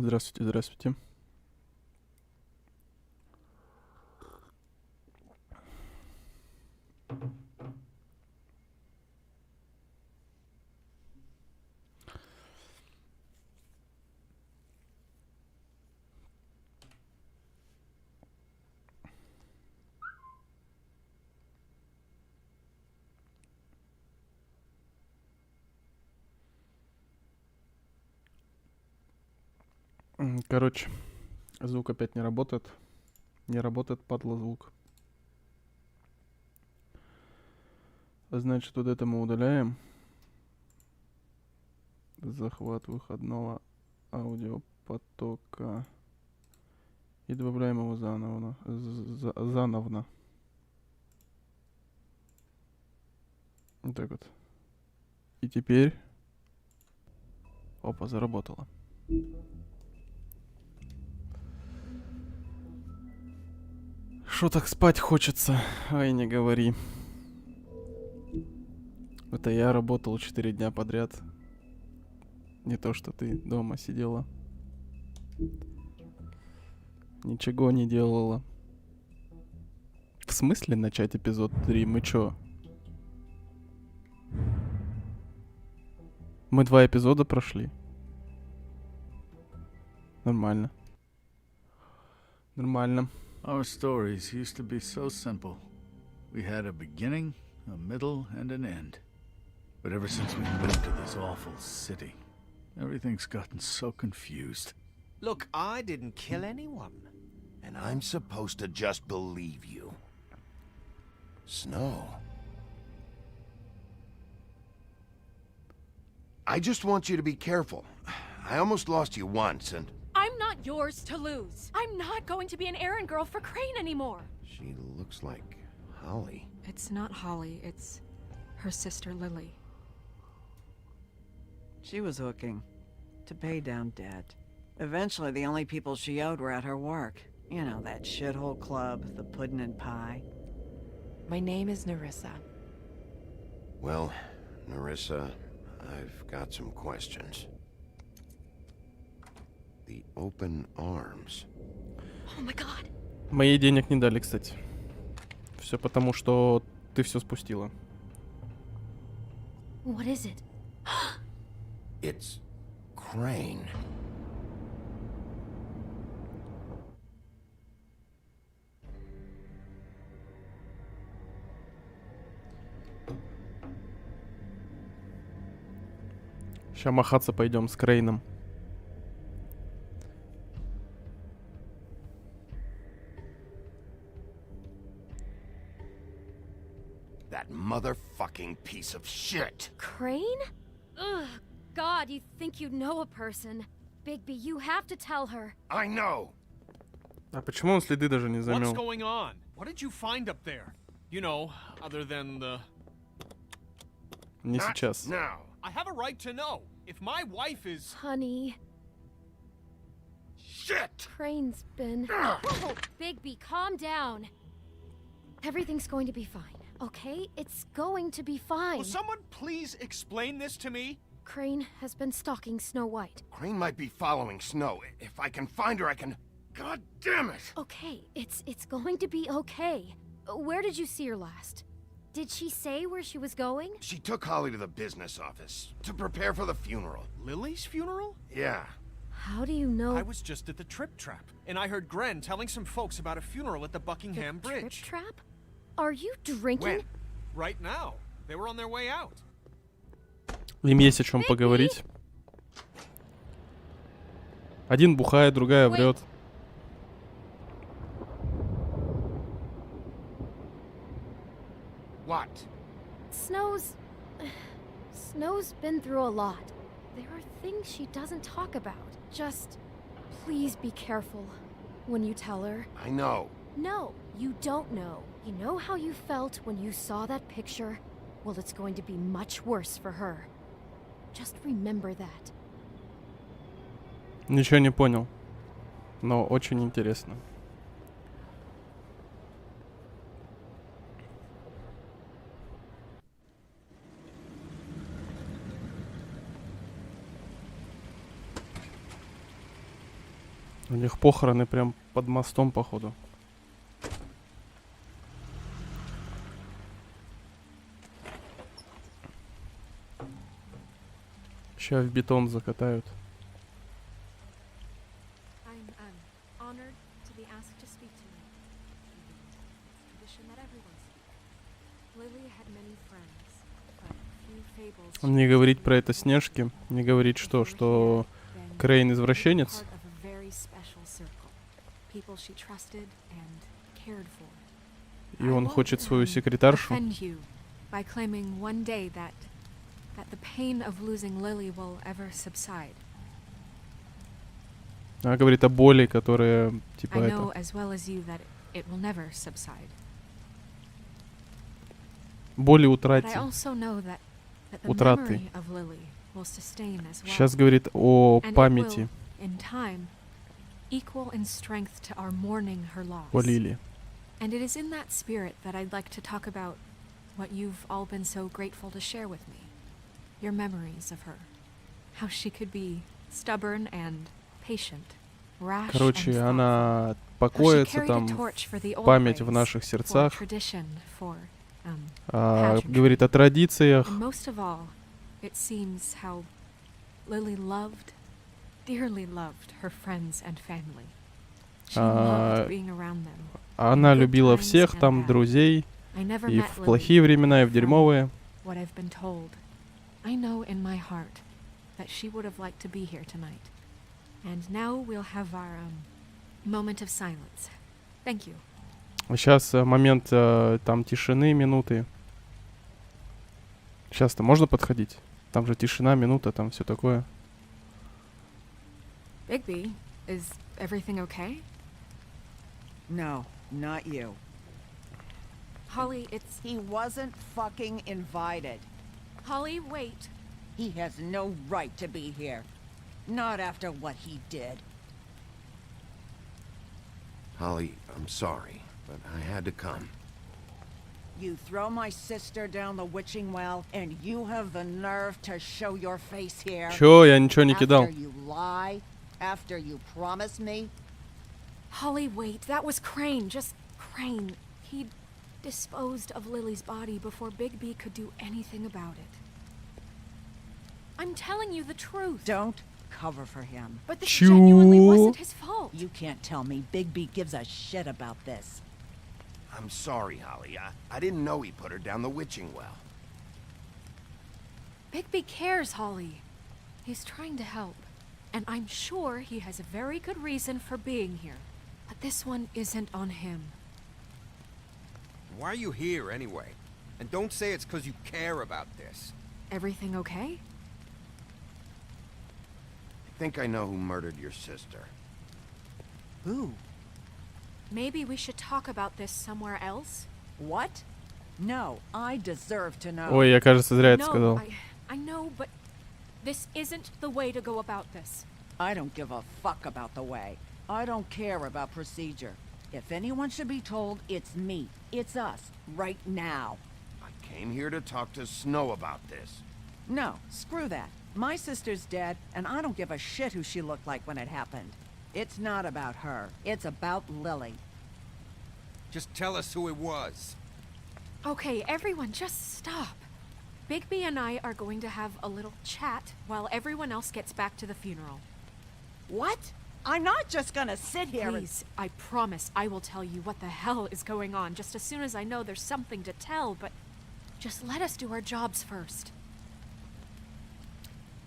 Здравствуйте, здравствуйте. Короче, звук опять не работает. Не работает, падла, звук. Значит, вот это мы удаляем. Захват выходного аудиопотока. И добавляем его заново. Заново. Вот так вот. И теперь... Опа, заработало. Шо так спать хочется? Ай, не говори. Это я работал 4 дня подряд. Не то, что ты дома сидела. Ничего не делала. В смысле начать эпизод 3? Мы чё? Мы 2 эпизода прошли. Нормально. Нормально. Our stories used to be so simple. We had a beginning, a middle, and an end. But ever since we moved to this awful city, everything's gotten so confused. Look, I didn't kill anyone. And I'm supposed to just believe you. Snow. I just want you to be careful. I almost lost you once, and... I'm not yours to lose. I'm not going to be an errand girl for Crane anymore. She looks like Holly. It's not Holly, it's her sister Lily. She was hooking to pay down debt. Eventually, the only people she owed were at her work. You know, that shithole club, the Puddin' and Pie. My name is Nerissa. Well, Nerissa, I've got some questions. The open arms. Oh my god. Моей денег не дали, кстати. Все потому, что ты все спустила. What is it? It's Crane. Ща махаться пойдем с Крейном. That motherfucking piece of shit. Crane? Ugh, God, you think you know a person. Bigby, you have to tell her. I know. А почему он следы даже не What's замел? going on? What did you find up there? You know, other than the... Не Not сейчас. now. I have a right to know. If my wife is... Honey, Shit! Crane's been... Whoa, Bigby, calm down. Everything's going to be fine, okay? It's going to be fine. Will someone please explain this to me? Crane has been stalking Snow White. Crane might be following Snow. If I can find her, I can... God damn it! Okay, it's going to be okay. Where did you see her last? Did she say where she was going? She took Holly to the business office to prepare for the funeral. Lily's funeral? Yeah. How do you know? I was just at the Trip Trap, and I heard Gren telling some folks about a funeral at the Buckingham The Trip Bridge. Trap? Are you drinking? When? Right now. They were on their way out. Им есть о чем поговорить. Один бухает, другая врет. What? Snow's been through a lot. There are things she doesn't talk about. Just please be careful when you tell her. I know. No, you don't know. You know how you felt when you saw that picture? Well, it's going to be much worse for her. Just remember that. Ничего не понял. Но очень интересно. У них похороны прям под мостом, походу. Сейчас в бетон закатают. I'm honored to be asked to speak to you. It's tradition that everyone speak. Lily had many friends, but few fables. Он не говорит про это Снежке. Не говорит, что Крейн извращенец. И он хочет свою секретаршу. By claiming one day that the pain of losing Lily will ever subside. Она говорит о боли, которая, типа, I know это... as well as you that it will never subside. Боли But I утрате. also know that the Утраты. memory of Lily will sustain as well. Сейчас говорит о And it памяти will, in time, equal in strength to our mourning her loss. о Лили. And it is in that spirit that I'd like to talk about what you've all been so grateful to share with me. Your memories of her. How she could be stubborn and patient, rash and Короче, thoughtful. она How she покоится carried там, a torch for the old память в ways, наших for сердцах. tradition, for, Говорит о традициях. And most of all, it seems how Lily loved, dearly loved her friends and family. She loved being around them. Она good любила times всех and там, bad. друзей, I never и met в Lily. плохие времена, и в From дерьмовые. What I've been told, I know in my heart that she would have liked to be here tonight. And now we'll have our moment of silence. Thank you. Сейчас момент там тишины, минуты. Сейчас-то можно подходить? Там же тишина, минута, там все такое. Bigby, is everything okay? No, not you. Holly, it's... He wasn't fucking invited. Holly, wait. He has no right to be here. Not after what he did. Holly, I'm sorry, but I had to come. You throw my sister down the witching well, and you have the nerve to show your face here? Чё, я ничего не кидал. After you lie? After you promise me? Holly, wait. That was Crane. Just Crane. He'd disposed of Lily's body before Bigby could do anything about it. I'm telling you the truth. Don't cover for him. But this genuinely Choo. wasn't his fault. You can't tell me Bigby gives a shit about this. I'm sorry, Holly. I didn't know he put her down the witching well. Bigby cares, Holly. He's trying to help. And I'm sure he has a very good reason for being here. But this one isn't on him. Why are you here, anyway? And don't say it's because you care about this. Everything okay? I think I know who murdered your sister. Who? Maybe we should talk about this somewhere else? What? No, I deserve to know. Ой, я, кажется, зря это No, сказал. I know, but this isn't the way to go about this. I don't give a fuck about the way. I don't care about procedure. If anyone should be told, it's me. It's us. Right now. I came here to talk to Snow about this. No, screw that. My sister's dead, and I don't give a shit who she looked like when it happened. It's not about her. It's about Lily. Just tell us who it was. Okay, everyone, just stop. Bigby and I are going to have a little chat while everyone else gets back to the funeral. What? I'm not just gonna sit here Please, I promise I will tell you what the hell is going on just as soon as I know there's something to tell, but just let us do our jobs first.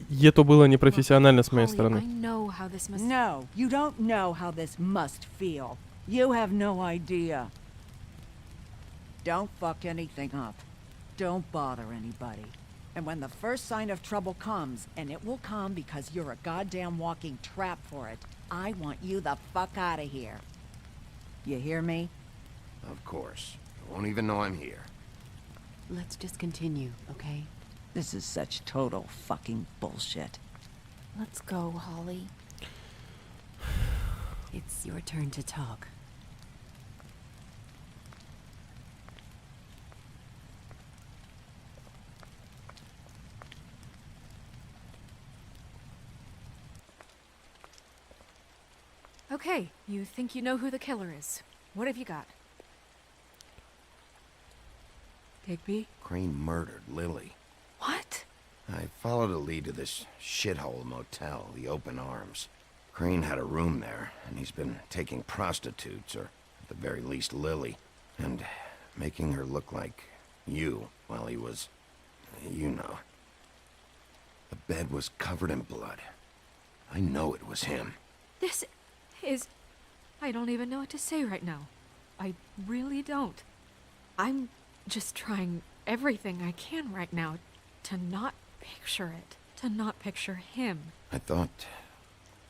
Это было непрофессионально с моей Holly, I стороны. know how this must... No, you don't know how this must feel. You have no idea. Don't fuck anything up. Don't bother anybody. And when the first sign of trouble comes, and it will come because you're a goddamn walking trap for it, I want you the fuck out of here. You hear me? Of course. You won't even know I'm here. Let's just continue, okay? This is such total fucking bullshit. Let's go, Holly. It's your turn to talk. Okay, you think you know who the killer is. What have you got? Digby? Crane murdered Lily. What? I followed a lead to this shithole motel, the Open Arms. Crane had a room there, and he's been taking prostitutes, or at the very least Lily, and making her look like you while he was, you know. The bed was covered in blood. I know it was him. This is... I don't even know what to say right now. I really don't. I'm just trying everything I can right now to not picture it. To not picture him. I thought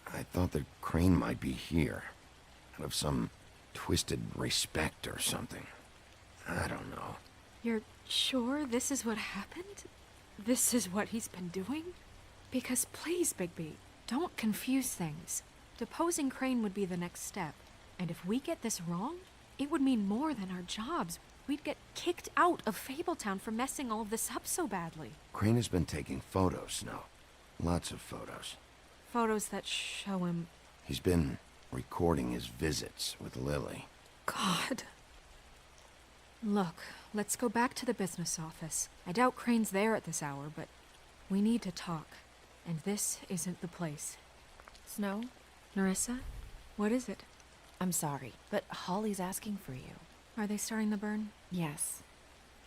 that Crane might be here. Out of some twisted respect or something. I don't know. You're sure this is what happened? This is what he's been doing? Because please, Bigby, don't confuse things. Deposing Crane would be the next step. And if we get this wrong, it would mean more than our jobs. We'd get kicked out of Fabletown for messing all of this up so badly. Crane has been taking photos, Snow. Lots of photos. Photos that show him... He's been recording his visits with Lily. God. Look, let's go back to the business office. I doubt Crane's there at this hour, but we need to talk. And this isn't the place. Snow? Nerissa? What is it? I'm sorry, but Holly's asking for you. Are they starting the burn? Yes.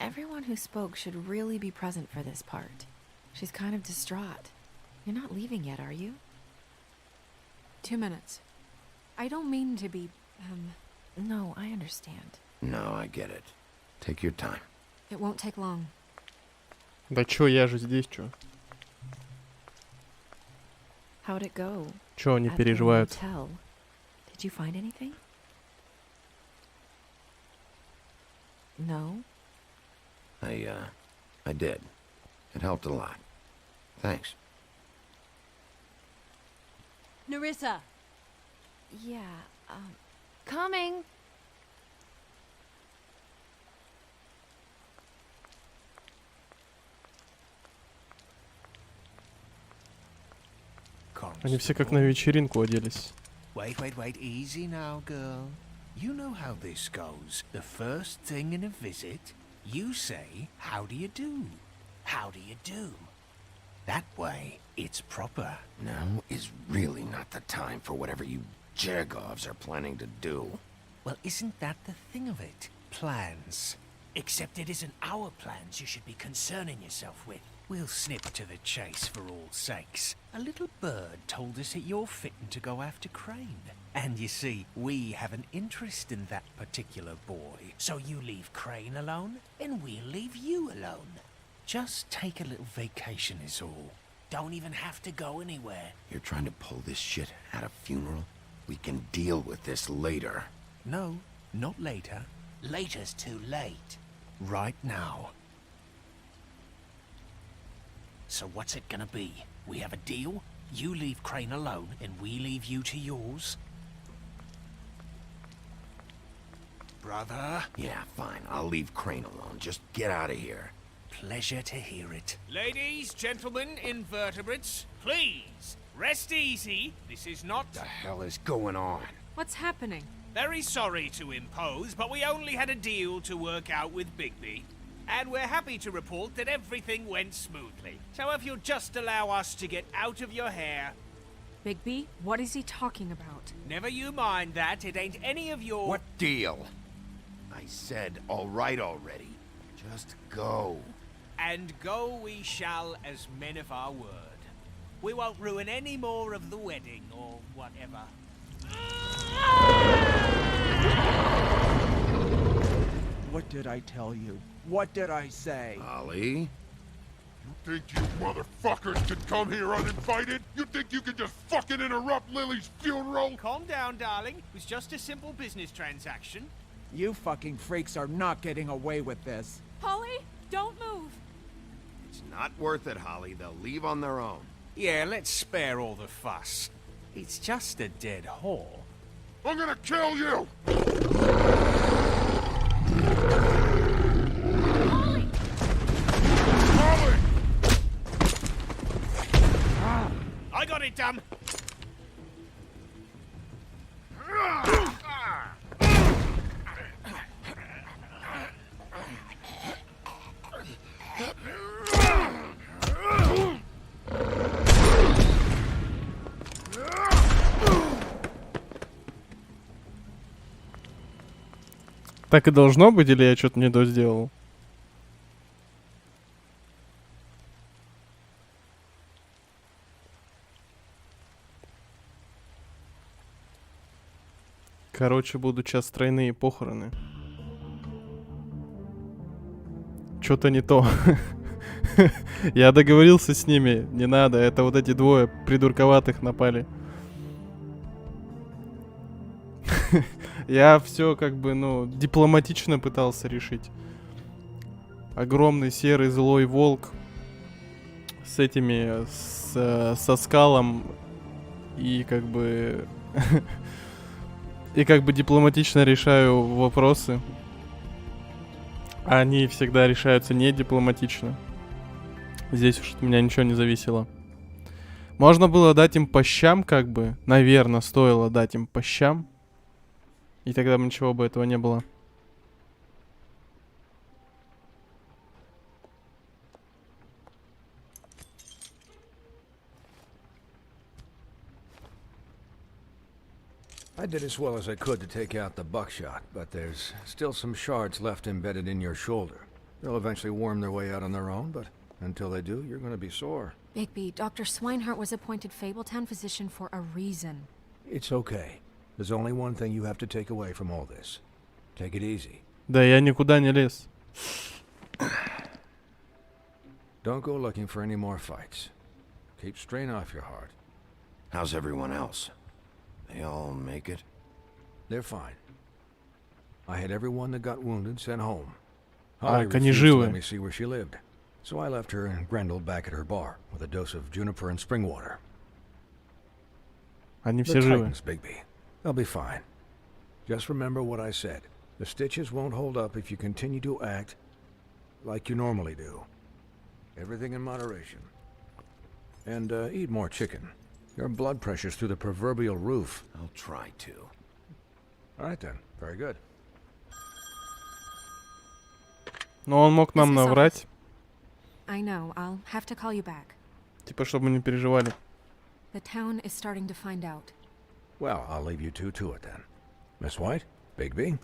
Everyone who spoke should really be present for this part. She's kind of distraught. You're not leaving yet, are you? 2 minutes. I don't mean to be, No, I understand. No, I get it. Take your time. It won't take long. Да чё, я же здесь, чё? How'd it go? Чё они At the переживают? motel? Did you find anything? No? I did. It helped a lot. Thanks. Nerissa! Yeah, coming! Они все как на вечеринку оделись. Wait, easy now, girl. You know how this goes. The first thing in a visit, you say, how do you do? How do you do? That way, it's proper. Now is really not the time for whatever you Jergovs are planning to do. Well, isn't that the thing of it? Plans. Except it isn't our plans you should be concerning yourself with. We'll snip to the chase for all sakes. A little bird told us that you're fitting to go after Crane. And you see, we have an interest in that particular boy. So you leave Crane alone, and we'll leave you alone. Just take a little vacation is all. Don't even have to go anywhere. You're trying to pull this shit at a funeral? We can deal with this later. No, not later. Later's too late. Right now. So what's it gonna be? We have a deal? You leave Crane alone, and we leave you to yours? Brother? Yeah, fine. I'll leave Crane alone. Just get out of here. Pleasure to hear it. Ladies, gentlemen, invertebrates, please, rest easy. This is not... What the hell is going on? What's happening? Very sorry to impose, but we only had a deal to work out with Bigby. And we're happy to report that everything went smoothly. So if you'll just allow us to get out of your hair... Bigby, what is he talking about? Never you mind that, it ain't any of your... What deal? I said all right already. Just go. And go we shall as men of our word. We won't ruin any more of the wedding, or whatever. What did I tell you? What did I say? Ollie? You think you motherfuckers could come here uninvited? You think you could just fucking interrupt Lily's funeral? Calm down, darling. It was just a simple business transaction. You fucking freaks are not getting away with this. Holly, don't move! It's not worth it, Holly. They'll leave on their own. Yeah, let's spare all the fuss. It's just a dead whore. I'm gonna kill you! Holly! Holly! I got it, dumb. Так и должно быть, или я что-то не то сделал? Короче, будут сейчас тройные похороны. Что-то не то. Я договорился с ними, не надо, это вот эти двое придурковатых напали. Я все как бы, ну, дипломатично пытался решить. Огромный серый злой волк с этими, со скалом и как бы... И как бы дипломатично решаю вопросы. Они всегда решаются не дипломатично. Здесь уж от меня ничего не зависело. Можно было дать им по щам, как бы. Наверное, стоило дать им по щам. И тогда бы ничего бы этого не было. I did as well as I could to take out the buckshot, but there's still some shards left embedded in your shoulder. They'll eventually worm their way out on their own, but until they do, you're gonna be sore. Bigby, Dr. Swinehart was appointed Fabletown physician for a reason. It's okay. There's only one thing you have to take away from all this. Take it easy. Да, я никуда не лез. Don't go looking for any more fights. Keep strain off your heart. How's everyone else? They all make it? They're fine. I had everyone that got wounded sent home. А, Holly они refused to живы. let me see where she lived. So I left her and Grendel back at her bar with a dose of juniper and spring water. Они The все живы. Titans, Bigby. They'll be fine. Just remember what I said. The stitches won't hold up if you continue to act like you normally do. Everything in moderation. And eat more chicken. Your blood pressure's through the proverbial roof. I'll try to. All right then. Very good. Но он мог нам наврать. I know. I'll have to call you back. Типа, чтобы мы не переживали. The town is starting to find out. Well, I'll leave you two to it then. Miss White? Bigby?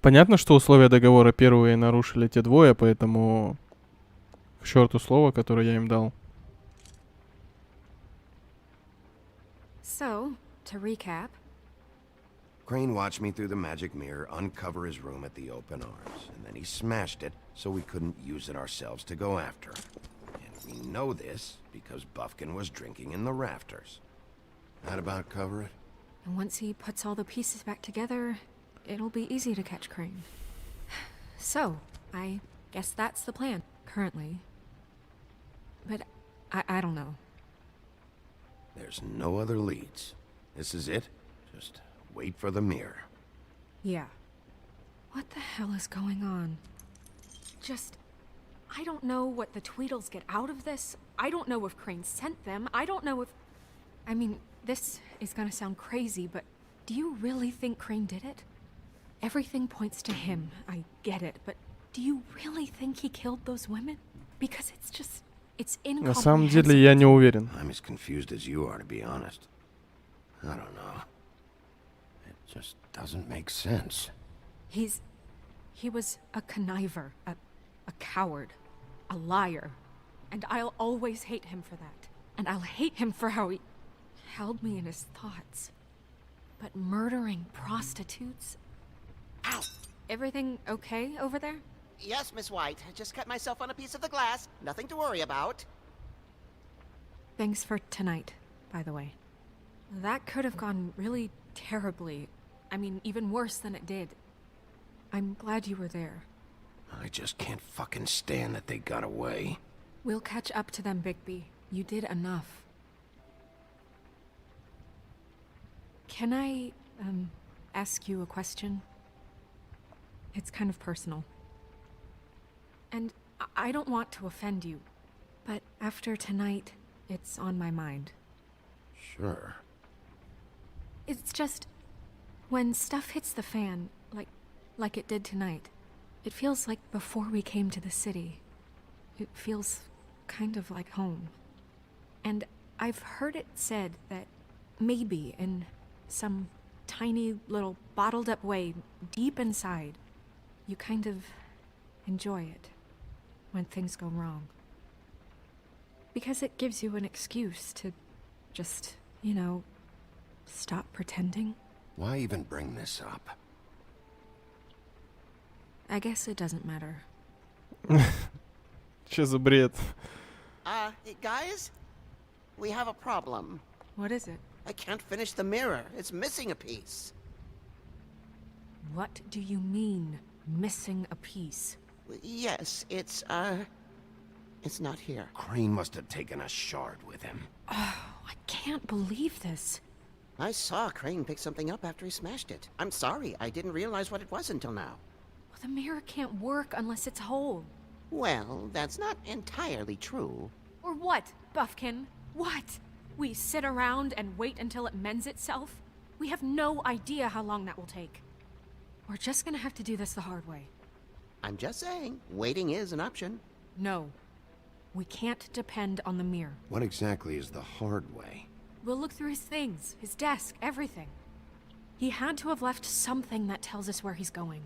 Понятно, что условия договора первые нарушили те двое, поэтому к черту слово, которое я им дал. So, to recap, Crane watched me through the magic mirror uncover his room at the open arms, and then he smashed it so we couldn't use it ourselves to go after him. And we know this because Buffkin was drinking in the rafters. That about cover it? and once he puts all the pieces back together, it'll be easy to catch Crane. So, I guess that's the plan, currently. But I don't know. There's no other leads. This is it. Just wait for the mirror. Yeah. What the hell is going on? I don't know what the Tweedles get out of this. I don't know if Crane sent them. I don't know if... I mean, this is gonna sound crazy, but do you really think Crane did it? Everything points to him, I get it, but do you really think he killed those women? Because it's just... It's На самом деле я не уверен. I'm as confused as you are, to be honest. I don't know. It just doesn't make sense. He was a conniver, a coward, a liar. And I'll always hate him for that. And I'll hate him for how he held me in his thoughts. But murdering prostitutes? Ow! Everything okay over there? Yes, Miss White. I just cut myself on a piece of the glass. Nothing to worry about. Thanks for tonight, by the way. That could have gone really terribly. I mean, even worse than it did. I'm glad you were there. I just can't fucking stand that they got away. We'll catch up to them, Bigby. You did enough. Can I, ask you a question? It's kind of personal. And I don't want to offend you, but after tonight, it's on my mind. Sure. It's just, when stuff hits the fan, like it did tonight, it feels like before we came to the city. It feels kind of like home. And I've heard it said that maybe in some tiny little bottled up way deep inside, you kind of enjoy it when things go wrong. Because it gives you an excuse to just, you know, stop pretending. Why even bring this up? I guess it doesn't matter. Че за бред? Guys? We have a problem. What is it? I can't finish the mirror. It's missing a piece. What do you mean, missing a piece? Yes, it's not here. Crane must have taken a shard with him. Oh, I can't believe this. I saw Crane pick something up after he smashed it. I'm sorry, I didn't realize what it was until now. Well, the mirror can't work unless it's whole. Well, that's not entirely true. Or what, Buffkin? What? We sit around and wait until it mends itself? We have no idea how long that will take. We're just gonna have to do this the hard way. I'm just saying, waiting is an option. No. We can't depend on the mirror. What exactly is the hard way? We'll look through his things, his desk, everything. He had to have left something that tells us where he's going.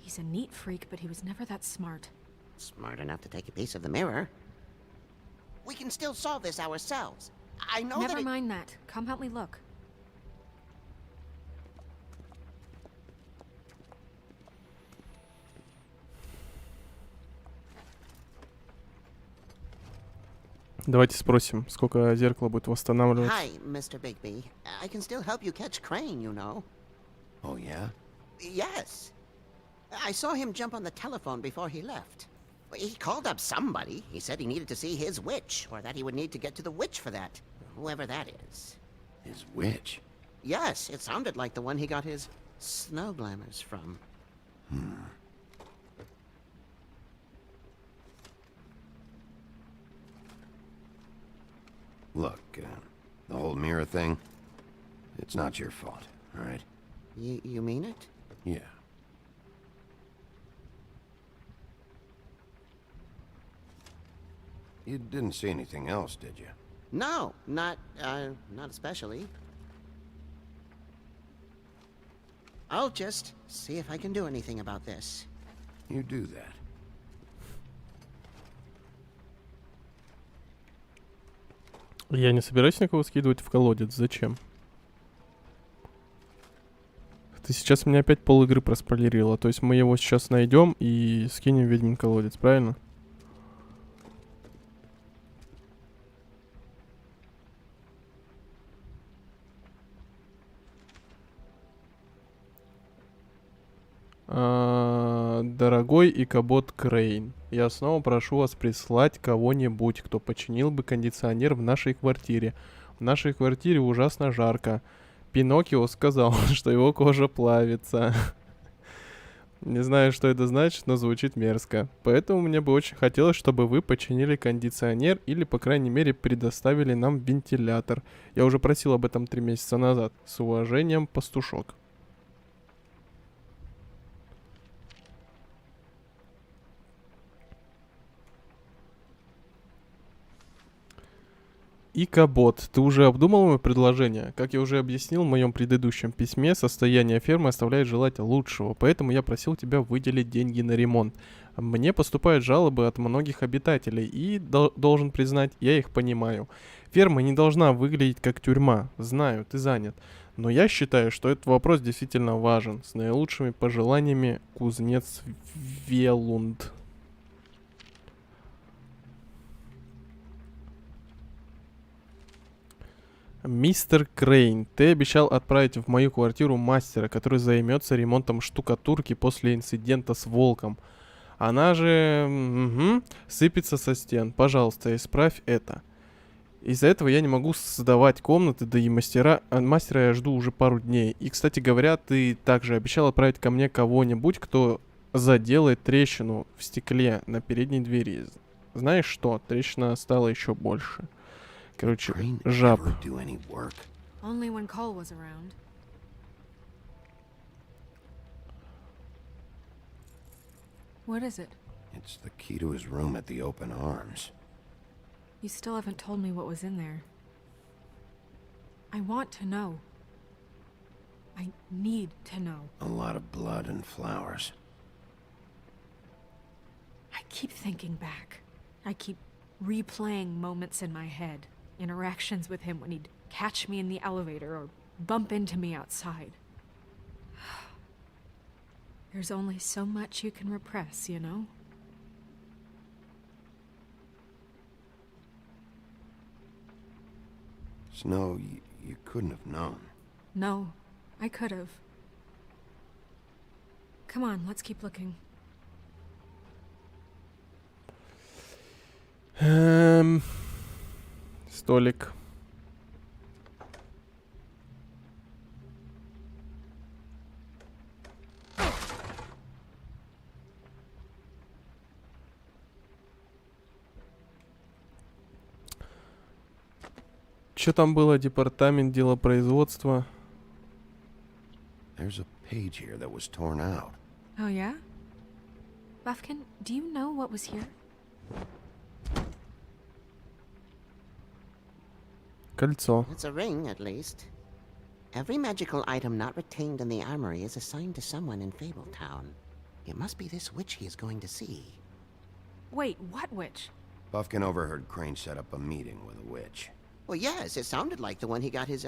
He's a neat freak, but he was never that smart. Smart enough to take a piece of the mirror. We can still solve this ourselves. I know Never mind that. Come help me look. Давайте спросим, сколько зеркало будет восстанавливаться. Hi, Mr. Bigby. I can still help you catch Crane, you know. Oh, yeah? Yes. I saw him jump on the telephone before he left. He called up somebody. He said he needed to see his witch, or that he would need to get to the witch for that. Whoever that is. His witch? Yes, it sounded like the one he got his snow glamours from. Look, the whole mirror thing, it's not your fault, all right? You mean it? Yeah. You didn't see anything else, did you? No, not especially. I'll just see if I can do anything about this. You do that. Я не собираюсь никого скидывать в колодец. Зачем? Ты сейчас мне опять пол игры проспойлерила. То есть мы его сейчас найдем и скинем в ведьмин колодец, правильно? Дорогой Икабот Крейн, я снова прошу вас прислать кого-нибудь, кто починил бы кондиционер в нашей квартире. В нашей квартире ужасно жарко. Пиноккио сказал, что его кожа плавится. Не знаю, что это значит, но звучит мерзко. Поэтому мне бы очень хотелось, чтобы вы починили кондиционер или, по крайней мере, предоставили нам вентилятор. Я уже просил об этом 3 месяца назад. С уважением, Пастушок. Икабот, ты уже обдумал мое предложение? Как я уже объяснил в моем предыдущем письме, состояние фермы оставляет желать лучшего, поэтому я просил тебя выделить деньги на ремонт. Мне поступают жалобы от многих обитателей, и, должен признать, я их понимаю. Ферма не должна выглядеть как тюрьма, знаю, ты занят. Но я считаю, что этот вопрос действительно важен. С наилучшими пожеланиями, кузнец Велунд. Мистер Крейн, ты обещал отправить в мою квартиру мастера, который займется ремонтом штукатурки после инцидента с волком. Она же сыпется со стен. Пожалуйста, исправь это. Из-за этого я не могу сдавать комнаты, да и мастера я жду уже пару дней. И, кстати говоря, ты также обещал отправить ко мне кого-нибудь, кто заделает трещину в стекле на передней двери. Знаешь что? Трещина стала еще больше. Короче, жаб. Only when Cole was around. What is it? It's the key to his room at the Open Arms. You still haven't told me what was in there. I want to know. I need to know. A lot of blood and flowers. I keep thinking back. I keep replaying moments in my head. Interactions with him when he'd catch me in the elevator or bump into me outside. There's only so much you can repress, you know? Snow, you couldn't have known. No, I could have. Come on, let's keep looking. Столик. Что там было? Департамент делопроизводства. There's a page here that was torn out. Oh, yeah? Buffkin, do you know what was here? Кольцо. It's a ring, at least. Every magical item not retained in the armory is assigned to someone in Fabletown. It must be this witch he is going to see. Wait, what witch? Buffkin overheard Crane set up a meeting with a witch. Well, yes, it sounded like the one he got his,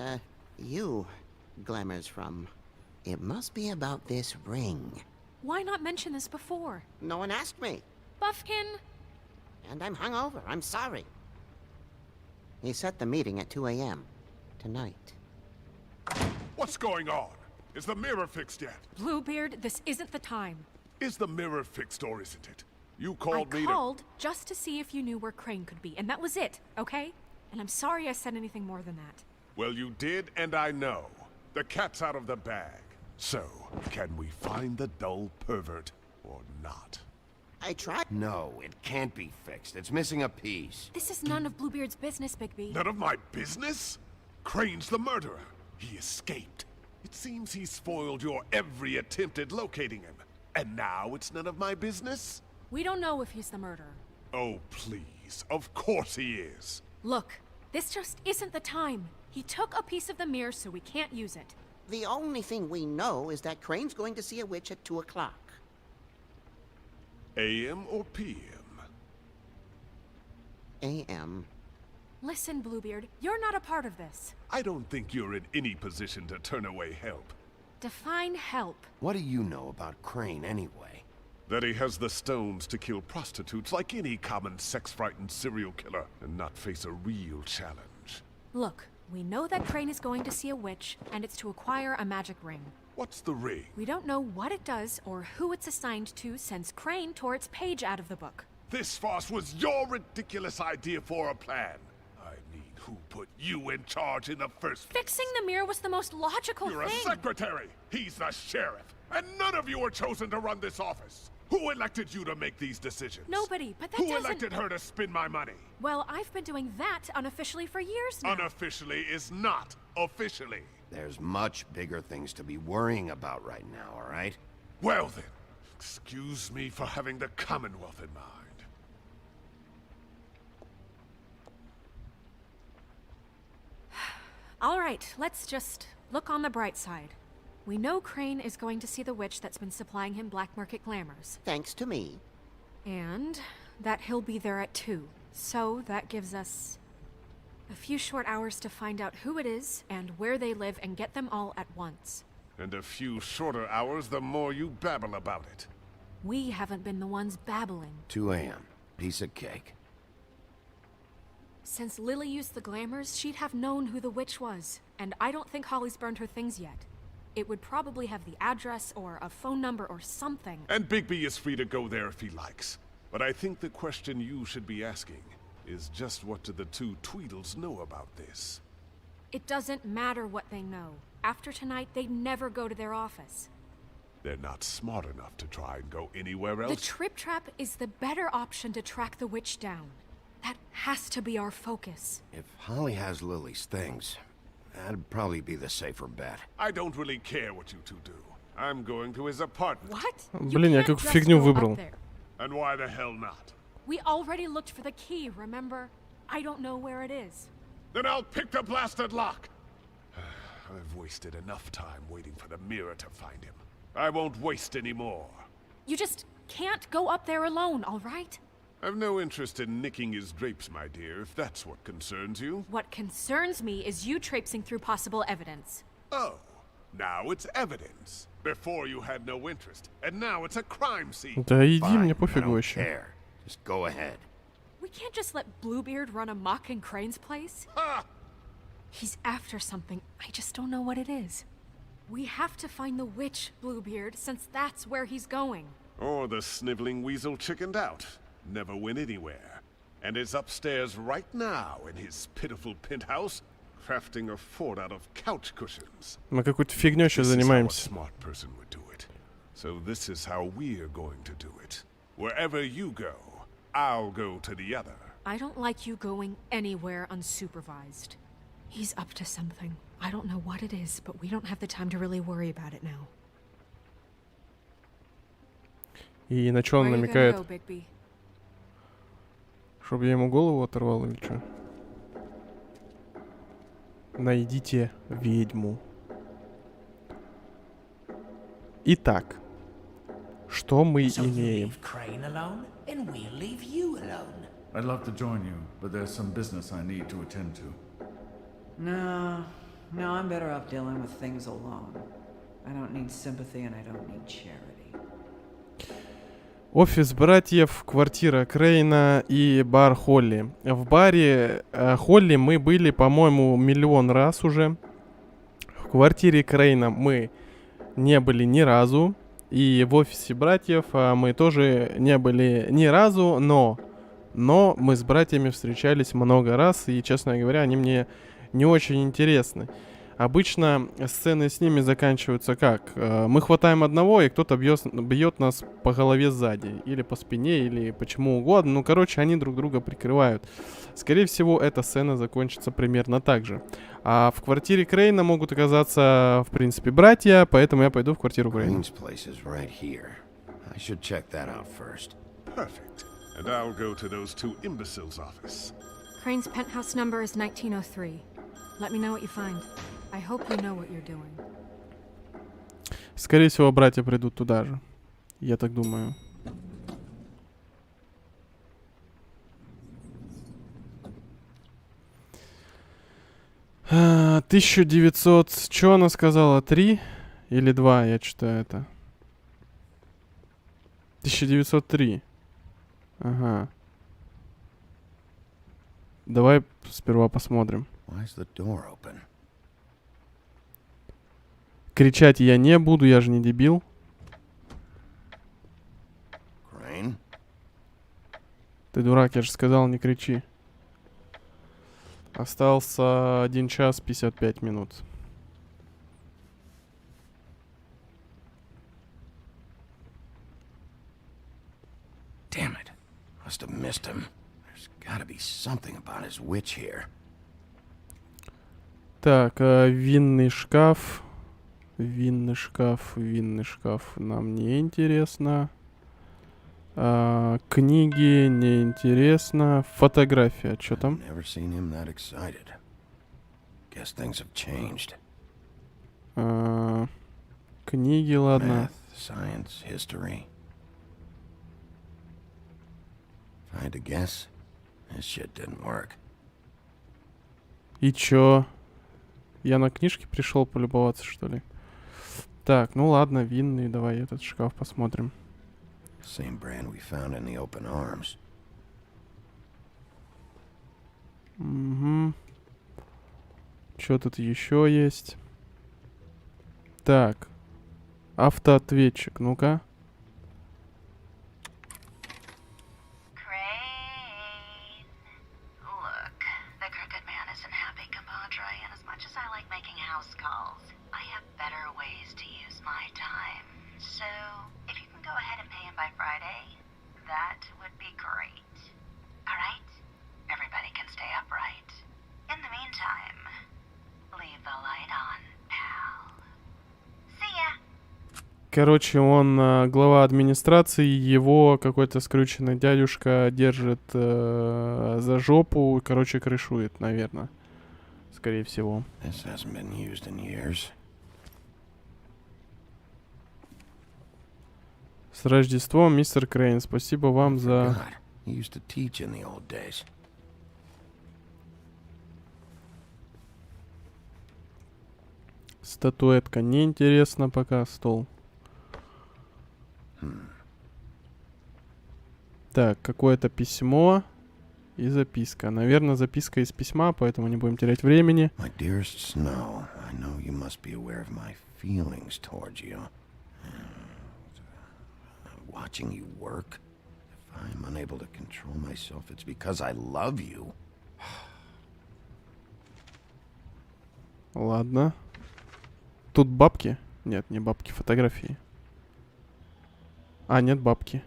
glamours from. It must be about this ring. Why not mention this before? No one asked me. Buffkin! And I'm hungover. I'm sorry. He set the meeting at 2 a.m. tonight. What's going on? Is the mirror fixed yet? Bluebeard, this isn't the time. Is the mirror fixed or isn't it? You called me I called just to see if you knew where Crane could be, and that was it, okay? And I'm sorry I said anything more than that. Well, you did, and I know. The cat's out of the bag. So, can we find the dull pervert or not? I tried. No, it can't be fixed. It's missing a piece. This is none of Bluebeard's business, Bigby. None of my business? Crane's the murderer. He escaped. It seems he spoiled your every attempt at locating him. And now it's none of my business? We don't know if he's the murderer. Oh, please. Of course he is. Look, this just isn't the time. He took a piece of the mirror, so we can't use it. The only thing we know is that Crane's going to see a witch at 2 o'clock. AM or PM? AM. Listen, Bluebeard, you're not a part of this. I don't think you're in any position to turn away help. Define help. What do you know about Crane anyway? That he has the stones to kill prostitutes like any common sex-frightened serial killer and not face a real challenge. Look, we know that Crane is going to see a witch, and it's to acquire a magic ring. What's the ring? We don't know what it does or who it's assigned to since Crane tore its page out of the book. This farce was your ridiculous idea for a plan. I mean, who put you in charge in the first place? Fixing the mirror was the most logical You're thing. a secretary. He's the sheriff. And none of you were chosen to run this office. Who elected you to make these decisions? Nobody, but that Who doesn't... elected her to spend my money? Well, I've been doing that unofficially for years now. Unofficially is not officially. There's much bigger things to be worrying about right now, all right? Well then, excuse me for having the Commonwealth in mind. All right, let's just look on the bright side. We know Crane is going to see the witch that's been supplying him black market glamours. Thanks to me. And that he'll be there at 2. So that gives us a few short hours to find out who it is and where they live and get them all at once. And a few shorter hours the more you babble about it. We haven't been the ones babbling. 2 a.m. Piece of cake. Since Lily used the glamours, she'd have known who the witch was. And I don't think Holly's burned her things yet. It would probably have the address or a phone number or something. And Bigby is free to go there if he likes. But I think the question you should be asking is just what do the two Tweedles know about this? It doesn't matter what they know. After tonight, they'd never go to their office. They're not smart enough to try and go anywhere else. The Trip Trap is the better option to track the witch down. That has to be our focus. If Holly has Lily's things, that'd probably be the safer bet. I don't really care what you two do. I'm going to his apartment. What? Блин, я какую фигню выбрал. And why the hell not? We already looked for the key, remember? I don't know where it is. Then I'll pick the blasted lock. I've wasted enough time waiting for the mirror to find him. I won't waste any more. You just can't go up there alone, all right? I've no interest in nicking his drapes, my dear, if that's what concerns you. What concerns me is you traipsing through possible evidence. Oh, now it's evidence. Before you had no interest, and now it's a crime scene. Да иди, Fine, мне I пофигу don't вообще. care. Just go ahead. We can't just let Bluebeard run amok in Crane's place. Ha! He's after something. I just don't know what it is. We have to find the witch, Bluebeard, since that's where he's going. Or the sniveling weasel chickened out. Never went anywhere. And is upstairs right now in his pitiful penthouse, crafting a fort out of couch cushions. Мы какой-то фигнёй сейчас занимаемся. This is how a smart person would do it. So this is how we're going to do it. Wherever you go, I'll go to the other. I don't like you going anywhere unsupervised. He's up to something. I don't know what it is, but we don't have the time to really worry about it now. И на чё он Where are you намекает? gonna go, Bigby? Чтобы я ему голову оторвал или чё? Найдите ведьму. Итак, что мы So you имеем? leave Crane alone, and we'll leave you alone. I'd love to join you, but there's some business I need to attend to. No, I'm better off dealing with things alone. I don't need sympathy and I don't need charity. Офис братьев, квартира Крейна и бар Холли. В баре Холли мы были, по-моему, миллион раз уже. В квартире Крейна мы не были ни разу. И в офисе братьев мы тоже не были ни разу, но мы с братьями встречались много раз. И, честно говоря, они мне не очень интересны. Обычно сцены с ними заканчиваются как? Мы хватаем одного, и кто-то бьет нас по голове сзади. Или по спине, или почему угодно. Ну, короче, они друг друга прикрывают. Скорее всего, эта сцена закончится примерно так же. А в квартире Крейна могут оказаться, в принципе, братья, поэтому я пойду в квартиру Крейна. Perfect. And I'll go to those two imbeciles' office. Crane's penthouse number is 1903. Let me know what you find. I hope you know what you're doing. Скорее всего, братья придут туда же. Я так думаю. А, 1900... Что она сказала? 3 или 2? Я что-то это... 1903. Ага. Давай сперва посмотрим. Кричать я не буду, я же не дебил. Ты дурак, я же сказал, не кричи. Остался 1 час 55 минут. Damn it. Must have missed him. There's gotta be something about his witch here. Так, винный шкаф. Винный шкаф нам не интересно. Книги не интересно. Фотография, что там? Never seen him that excited. Guess things have changed. Книги, ладно. Math, science, history. If I had to guess, this shit didn't work. И чё? Я на книжке пришел полюбоваться, что ли? Так, ну ладно, винный, давай этот шкаф посмотрим. Same brand we found in the open arms. Угу. Что тут еще есть? Так. Автоответчик, ну-ка. Короче, он глава администрации, его какой-то скрюченный дядюшка держит за жопу, короче, крышует, наверное. скорее всего. This hasn't been used in years. С Рождеством, мистер Крейн. Спасибо вам за... God, he used to teach in the old days. Статуэтка. Неинтересно пока. Стол. Так, какое-то письмо и записка. Наверное, записка из письма, поэтому не будем терять времени. My dearest Snow, I know you must be aware of my feelings towards you. Watching you work, if I'm unable to control myself, it's because I love you. Ладно. Тут бабки? Нет, не бабки, фотографии. А, нет бабки.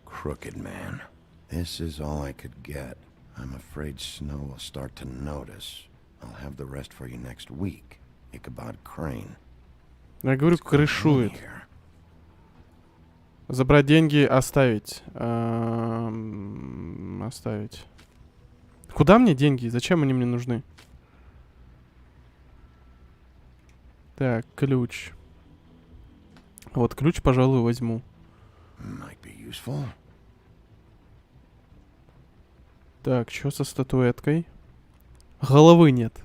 Crooked man. This is all I could get. I'm afraid Snow will start to notice. I'll have the rest for you next week. Ichabod Crane. Я говорю, крышует. Забрать деньги, оставить. Оставить. Куда мне деньги? Зачем они мне нужны? Так, ключ. Вот ключ, пожалуй, возьму. Might be useful. Так, что со статуэткой? Головы нет.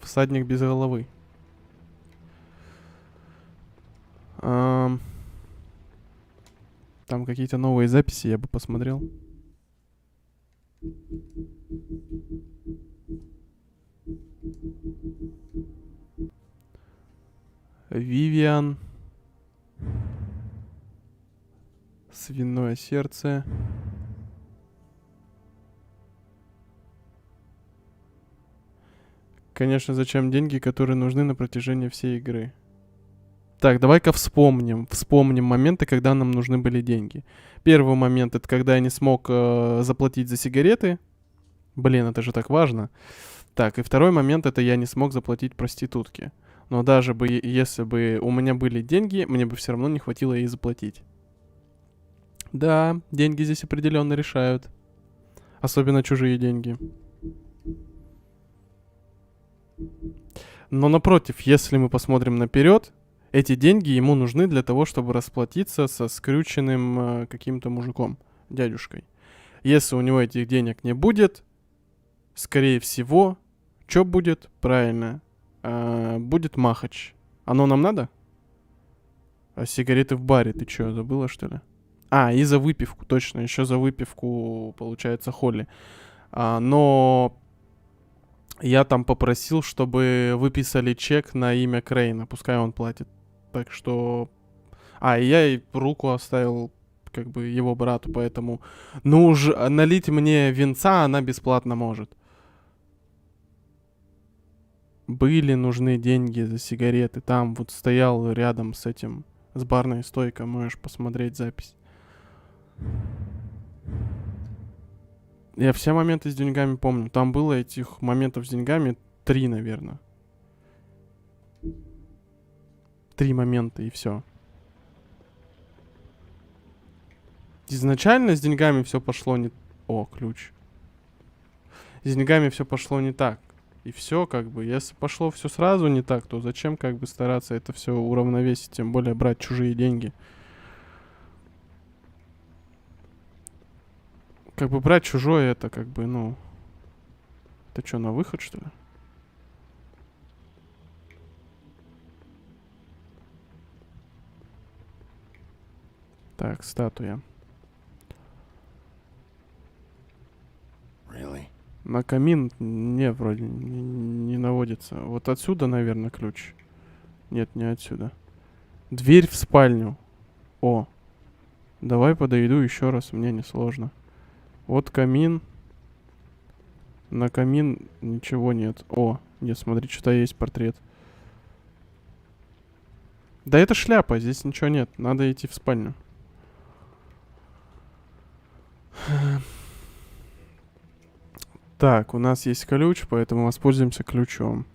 Всадник без головы. Там какие-то новые записи, я бы посмотрел. Вивиан. Свиное сердце. Конечно, зачем деньги, которые нужны на протяжении всей игры? Так, давай-ка вспомним. Вспомним моменты, когда нам нужны были деньги. Первый момент — это когда я не смог заплатить за сигареты. Блин, это же так важно. Так, и второй момент — это я не смог заплатить проститутке. Но даже бы, если бы у меня были деньги, мне бы все равно не хватило ей заплатить. Да, деньги здесь определенно решают. Особенно чужие деньги. Но напротив, если мы посмотрим наперед, эти деньги ему нужны для того, чтобы расплатиться со скрюченным каким-то мужиком, дядюшкой. Если у него этих денег не будет, скорее всего, что будет? Правильно, будет махач. Оно нам надо? А сигареты в баре, ты что, забыла, что ли? А, и за выпивку, точно, еще за выпивку, получается, Холли. Но я там попросил, чтобы выписали чек на имя Крейна, пускай он платит. Так что... и я и руку оставил, как бы, его брату, поэтому... Ну уж налить мне винца она бесплатно может. Были нужны деньги за сигареты. Там вот стоял рядом с этим, с барной стойкой, можешь посмотреть запись. Я все моменты с деньгами помню. Там было этих моментов с деньгами 3, наверное. 3 момента, и все. Изначально с деньгами все пошло не... О, ключ. С деньгами все пошло не так. И все, как бы, если пошло все сразу не так, то зачем, как бы, стараться это все уравновесить, тем более брать чужие деньги. Как бы брать чужое, это как бы, ну... Это что, на выход, что ли? Так, статуя. Really? На камин не, вроде не наводится. Вот отсюда, наверное, ключ. Нет, не отсюда. Дверь в спальню. О. Давай подойду еще раз, мне не сложно. Вот камин. На камин ничего нет. О, нет, смотри, что-то есть портрет. Да это шляпа, здесь ничего нет. Надо идти в спальню. Так, у нас есть ключ, поэтому воспользуемся ключом.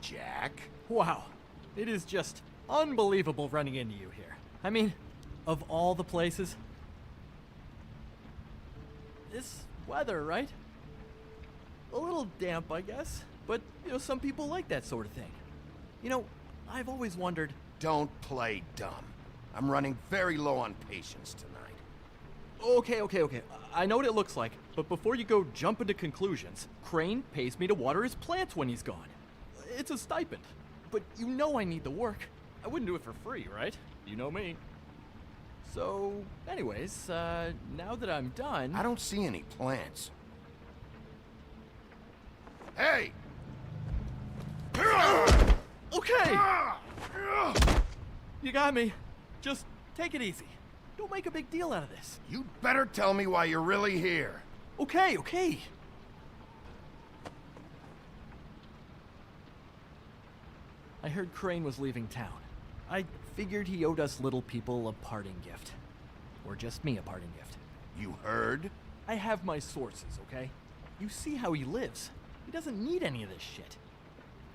Jack? Wow, it is just Unbelievable running into you here. I mean, of all the places. This weather, right? A little damp, I guess. But, some people like that sort of thing. I've always wondered... Don't play dumb. I'm running very low on patience tonight. Okay. I know what it looks like, but before you go jumping to conclusions, Crane pays me to water his plants when he's gone. It's a stipend. But I need the work. I wouldn't do it for free, right? You know me. So, anyways, now that I'm done... I don't see any plants. Hey! Okay! You got me. Just take it easy. Don't make a big deal out of this. You better tell me why you're really here. Okay. I heard Crane was leaving town. I figured he owed us little people a parting gift. Or just me a parting gift. You heard? I have my sources, okay? You see how he lives. He doesn't need any of this shit.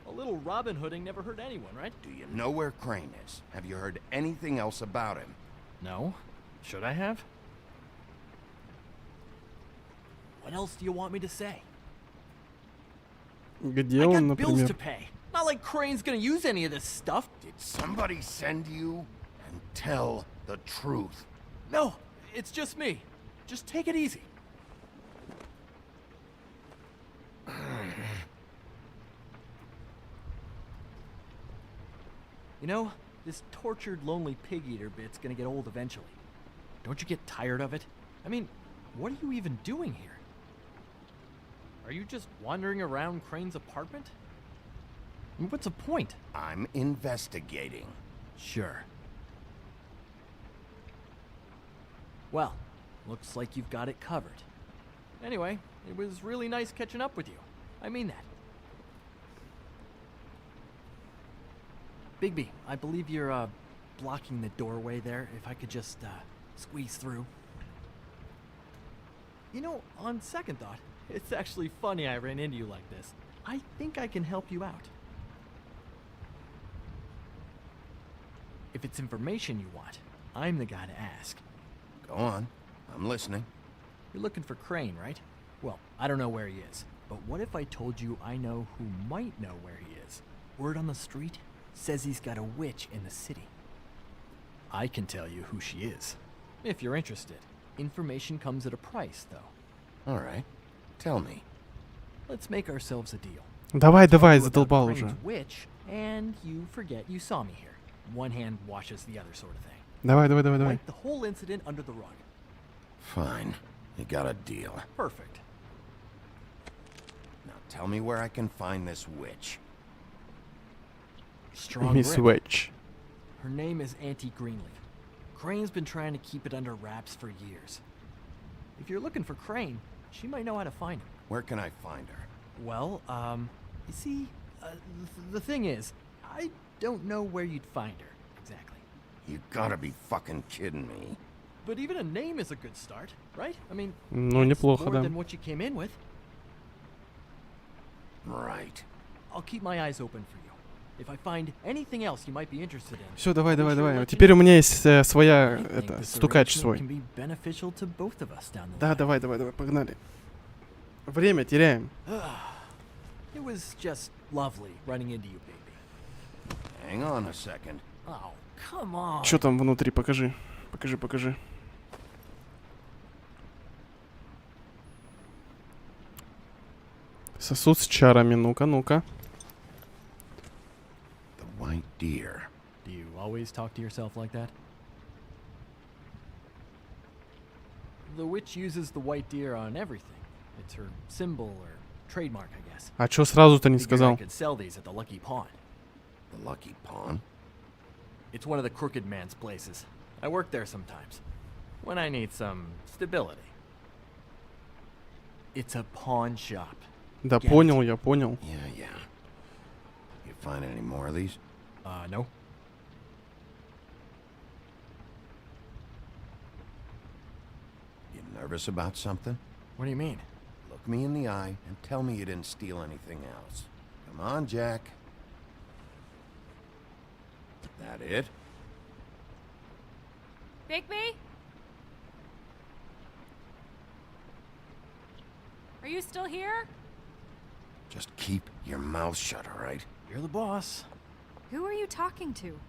A little Robin Hooding never hurt anyone, right? Do you know where Crane is? Have you heard anything else about him? No. Should I have? What else do you want me to say? Где I он, got bills например? to pay. Not like Crane's gonna use any of this stuff. Did somebody send you? And tell the truth. No, it's just me. Just take it easy. This tortured, lonely pig-eater bit's gonna get old eventually. Don't you get tired of it? I mean, what are you even doing here? Are you just wandering around Crane's apartment? I mean, what's the point? I'm investigating. Sure. Well, looks like you've got it covered. Anyway, it was really nice catching up with you. I mean that. Bigby, I believe you're, blocking the doorway there. If I could just, squeeze through. On second thought, it's actually funny I ran into you like this. I think I can help you out. If it's information you want, I'm the guy to ask. Go on. I'm listening. You're looking for Crane, right? Well, I don't know where he is. But what if I told you I know who might know where he is? Word on the street says he's got a witch in the city. I can tell you who she is, if you're interested. Information comes at a price, though. All right. Tell me. Let's make ourselves a deal. Давай, Tell you задолбал about уже. Crane's witch, and you forget you saw me here. One hand washes the other sort of thing. Давай. Wipe the whole incident under the rug. Fine. You got a deal. Perfect. Now tell me where I can find this witch. Strong Miss grip. Wedge. Her name is Auntie Greenleaf. Crane's been trying to keep it under wraps for years. If you're looking for Crane, she might know how to find him. Where can I find her? Well, you see, the thing is, I don't know where you'd find her, exactly. You gotta be fucking kidding me. But even a name is a good start, right? I mean, Ну, that's неплохо, more да. than what you came in with. Right. I'll keep my eyes open for you. If I find anything else you might be interested in. Все, давай. I'll be sure to let you Теперь know. у меня есть своя, I think this стукач arrangement свой. can be beneficial to both of us down the Да, line. давай, погнали. Время теряем. It was just lovely running into you, baby. Hang on a second. Oh, come on. Что там внутри? Покажи. Покажи. Сосуд с чарами. Ну-ка. The white deer. Do you always talk to yourself like that? The witch uses the white deer on everything. It's her symbol or trademark, I guess. А чё сразу-то не Figured I сказал? could sell these at the Lucky Pawn. The Lucky Pawn? It's one of the crooked man's places. I work there sometimes. When I need some stability. It's a pawn shop. Да, Get понял, it? я понял. Yeah. You find any more of these? No. You nervous about something? What do you mean? Look me in the eye and tell me you didn't steal anything else. Come on, Jack. That it? Bigby? Are you still here? Just keep your mouth shut, all right? You're the boss. Who are you talking to?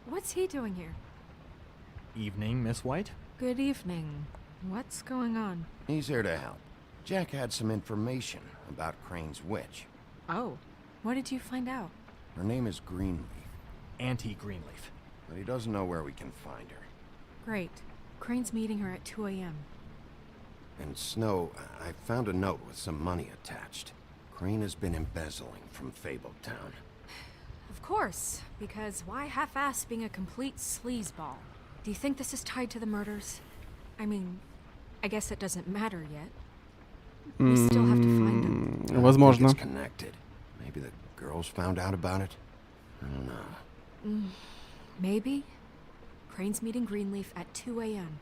What's he doing here? Evening, Miss White. Good evening. What's going on? He's here to help. Jack had some information about Crane's witch. Oh, what did you find out? Her name is Greenleaf. Auntie Greenleaf. But he doesn't know where we can find her. Great. Crane's meeting her at 2 a.m. And Snow, I found a note with some money attached. Crane has been embezzling from Fabletown. Of course, because why half-ass being a complete sleazeball? Do you think this is tied to the murders? I mean, I guess it doesn't matter yet. We still have to find him. Возможно. It's connected. Maybe the girls found out about it? I don't know. Maybe. Crane's meeting Greenleaf at 2 a.m.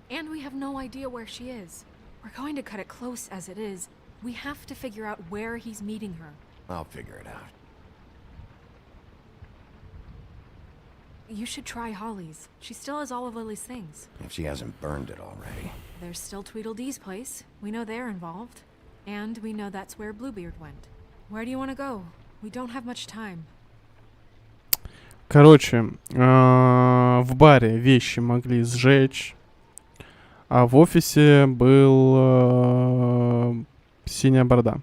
And we have no idea where she is. We're going to cut it close as it is. We have to figure out where he's meeting her. I'll figure it out. You should try Holly's. She still has all of Lily's things. If she hasn't burned it already. There's still Tweedledee's place. We know they're involved. And we know that's where Bluebeard went. Where do you want to go? We don't have much time. Короче, в баре вещи могли сжечь, а в офисе был синяя борода.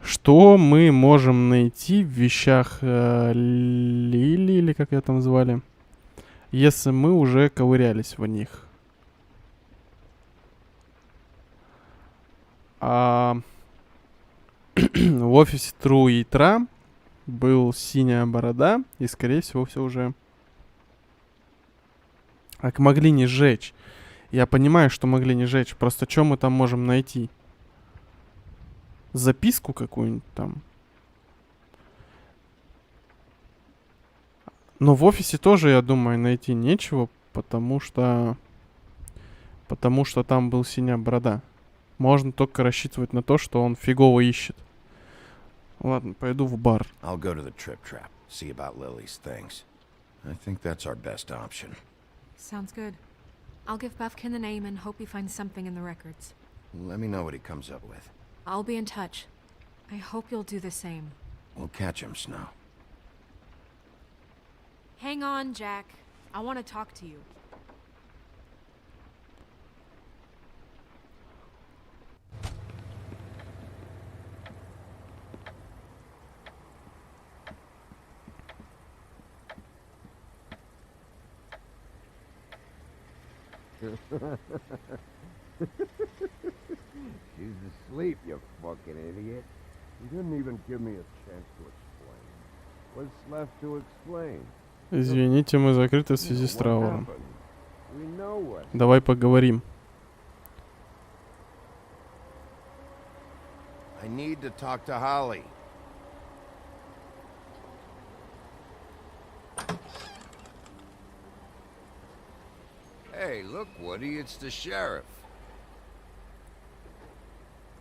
Что мы можем найти в вещах Лили, или как ее там звали, если мы уже ковырялись в них? В офисе Тру и Тра был синяя борода, и, скорее всего, все уже... Так могли не сжечь. Я понимаю, что могли не сжечь. Просто что мы там можем найти? Записку какую-нибудь там. Но в офисе тоже, я думаю, найти нечего, потому что там был синяя борода. Можно только рассчитывать на то, что он фигово ищет. Ладно, пойду в бар. I'll go to the Trip Trap, see about Lily's things. I think that's our best option. Sounds good. I'll give Buffkin the name and hope he finds something in the records. Let me know what he comes up with. I'll be in touch. I hope you'll do the same. We'll catch him, Snow. Hang on, Jack. I want to talk to you. She's asleep, you fucking idiot. You didn't even give me a chance to explain. What's left to explain? Извините, мы закрыты в связи с трауром. Давай поговорим. I need to talk to Holly. Hey, look, Woody, it's the sheriff.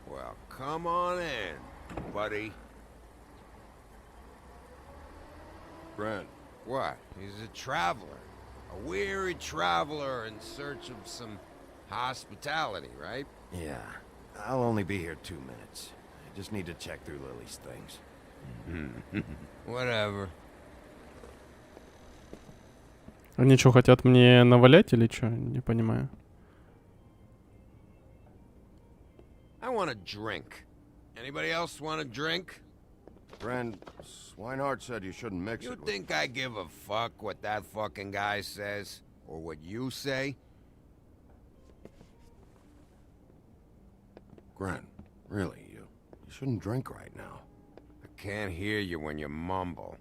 Well, come on in, buddy. Brent. What? He's a traveler. A weary traveler in search of some hospitality, right? Yeah. I'll only be here 2 minutes. I just need to check through Lily's things. Whatever. Они что, хотят мне навалять или что? Не понимаю. I want a drink. Anybody else want a drink? Friend, Swinehart said you shouldn't mix it. You think I give a fuck what that fucking guy says? Or what you say? Gren, really, you shouldn't drink right now. I can't hear you when you mumble.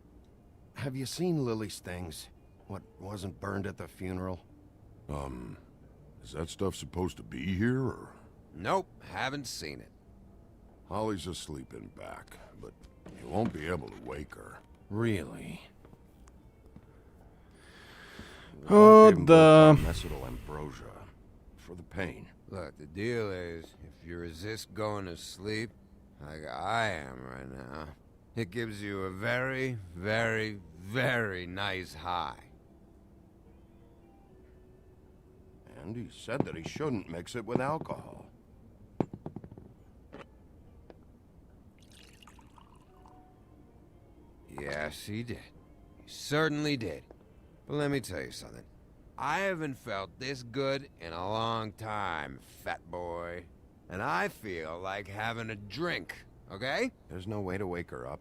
Have you seen Lily's things? What wasn't burned at the funeral? Is that stuff supposed to be here, or? Nope, haven't seen it. Holly's asleep in back, but you won't be able to wake her. Really? О, да. For the pain. Look, the deal is, if you resist going to sleep, like I am right now, it gives you a very, very, very nice high. And he said that he shouldn't mix it with alcohol. Yes, he did. He certainly did. But let me tell you something. I haven't felt this good in a long time, fat boy. And I feel like having a drink, okay? There's no way to wake her up.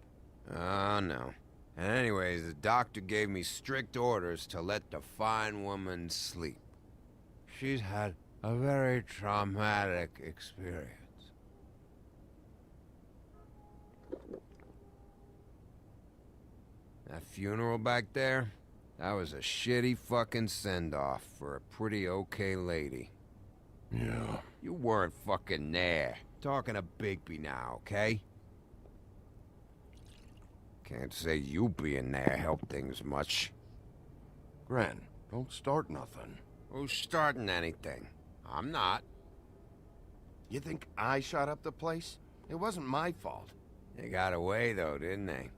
Oh, no. And anyways, the doctor gave me strict orders to let the fine woman sleep. She's had a very traumatic experience. That funeral back there, that was a shitty fucking send-off for a pretty okay lady. Yeah. You weren't fucking there. Talking to Bigby now, okay? Can't say you being there helped things much. Gren, don't start nothing. Who's starting anything? I'm not. You think I shot up the place? It wasn't my fault. They got away, though, didn't they?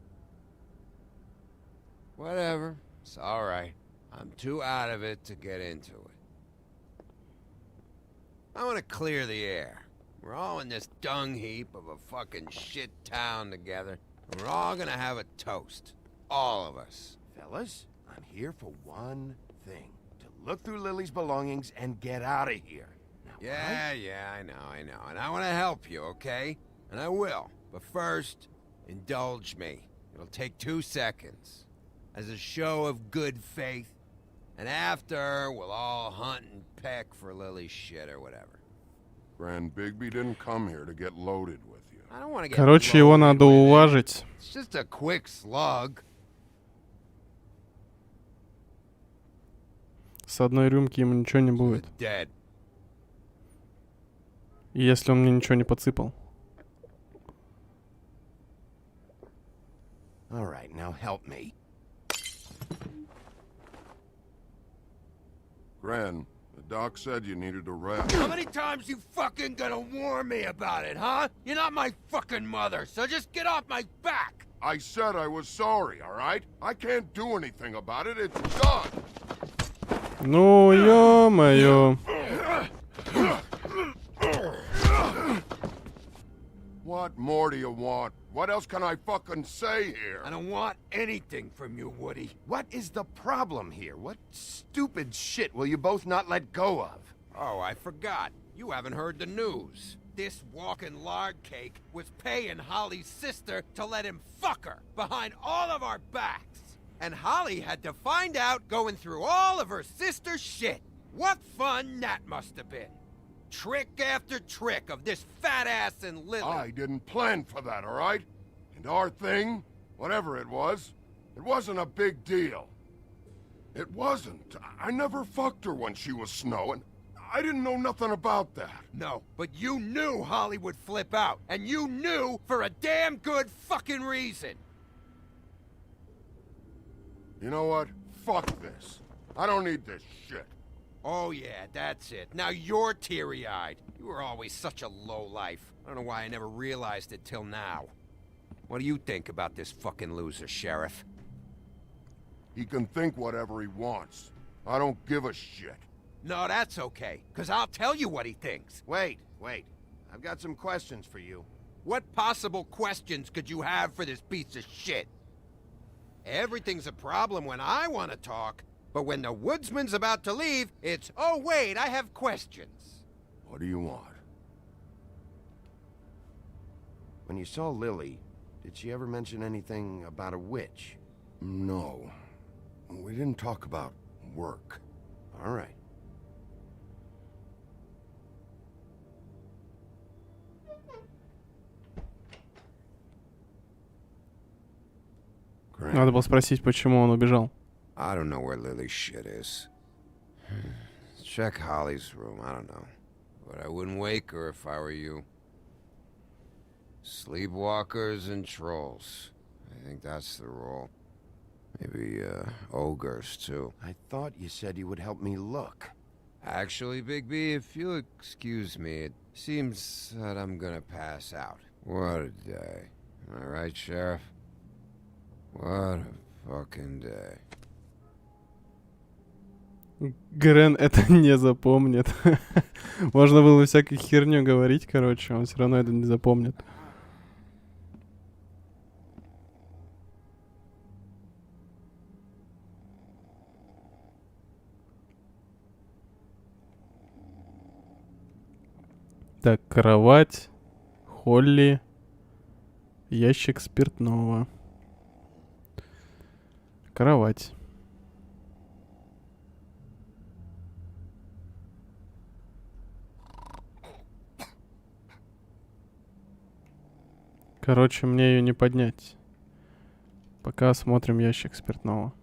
Whatever. It's alright. I'm too out of it to get into it. I want to clear the air. We're all in this dung heap of a fucking shit town together, and we're all gonna have a toast. All of us. Fellas, I'm here for one thing. To look through Lily's belongings and get out of here. Now, Yeah, I know. And I want to help you, okay? And I will. But first, indulge me. It'll take 2 seconds. As a show of good faith. And after, we'll all hunt and peck for Lily's shit or whatever. Grand Bigby didn't come here to get loaded with you. I don't want to get Короче, его loaded надо with it. уважить. It's just a quick slug. С одной рюмки ему ничего не будет. Dead. Если он мне ничего не подсыпал. All right, now help me. Gran, the doc said you needed a rest. How many times you fucking gonna warn me about it, huh? You're not my fucking mother, so just get off my back! I said I was sorry, all right? I can't do anything about it. It's done. Ну, ё-моё. What more do you want? What else can I fucking say here? I don't want anything from you, Woody. What is the problem here? What stupid shit will you both not let go of? Oh, I forgot. You haven't heard the news. This walking lard cake was paying Holly's sister to let him fuck her behind all of our backs. And Holly had to find out going through all of her sister's shit. What fun that must have been. Trick after trick of this fat ass and Lily. I didn't plan for that, all right? And our thing, whatever it wasn't a big deal. It wasn't. I never fucked her when she was snowing. I didn't know nothing about that. No, but you knew Holly would flip out. And you knew for a damn good fucking reason. You know what? Fuck this. I don't need this shit. Oh yeah, that's it. Now you're teary-eyed. You were always such a lowlife. I don't know why I never realized it till now. What do you think about this fucking loser, Sheriff? He can think whatever he wants. I don't give a shit. No, that's okay, because I'll tell you what he thinks. Wait. I've got some questions for you. What possible questions could you have for this piece of shit? Everything's a problem when I want to talk, but when the woodsman's about to leave, it's, oh wait, I have questions. What do you want? When you saw Lily, did she ever mention anything about a witch? No. We didn't talk about work. All right. Надо было спросить, почему он убежал. I don't know where Lily's shit is. Check Holly's room, I don't know. But I wouldn't wake her if I were you. Sleepwalkers and trolls. I think that's the rule. Maybe, ogres, too. I thought you said you would help me look. Actually, Bigby, if you'll excuse me, it seems that I'm gonna pass out. What a day. Am I right, Sheriff? What a fucking day. Грен это не запомнит. Можно было всякую херню говорить, короче, он все равно это не запомнит. Так, кровать, Холли, ящик спиртного. Кровать. Короче, мне ее не поднять. Пока осмотрим ящик спиртного.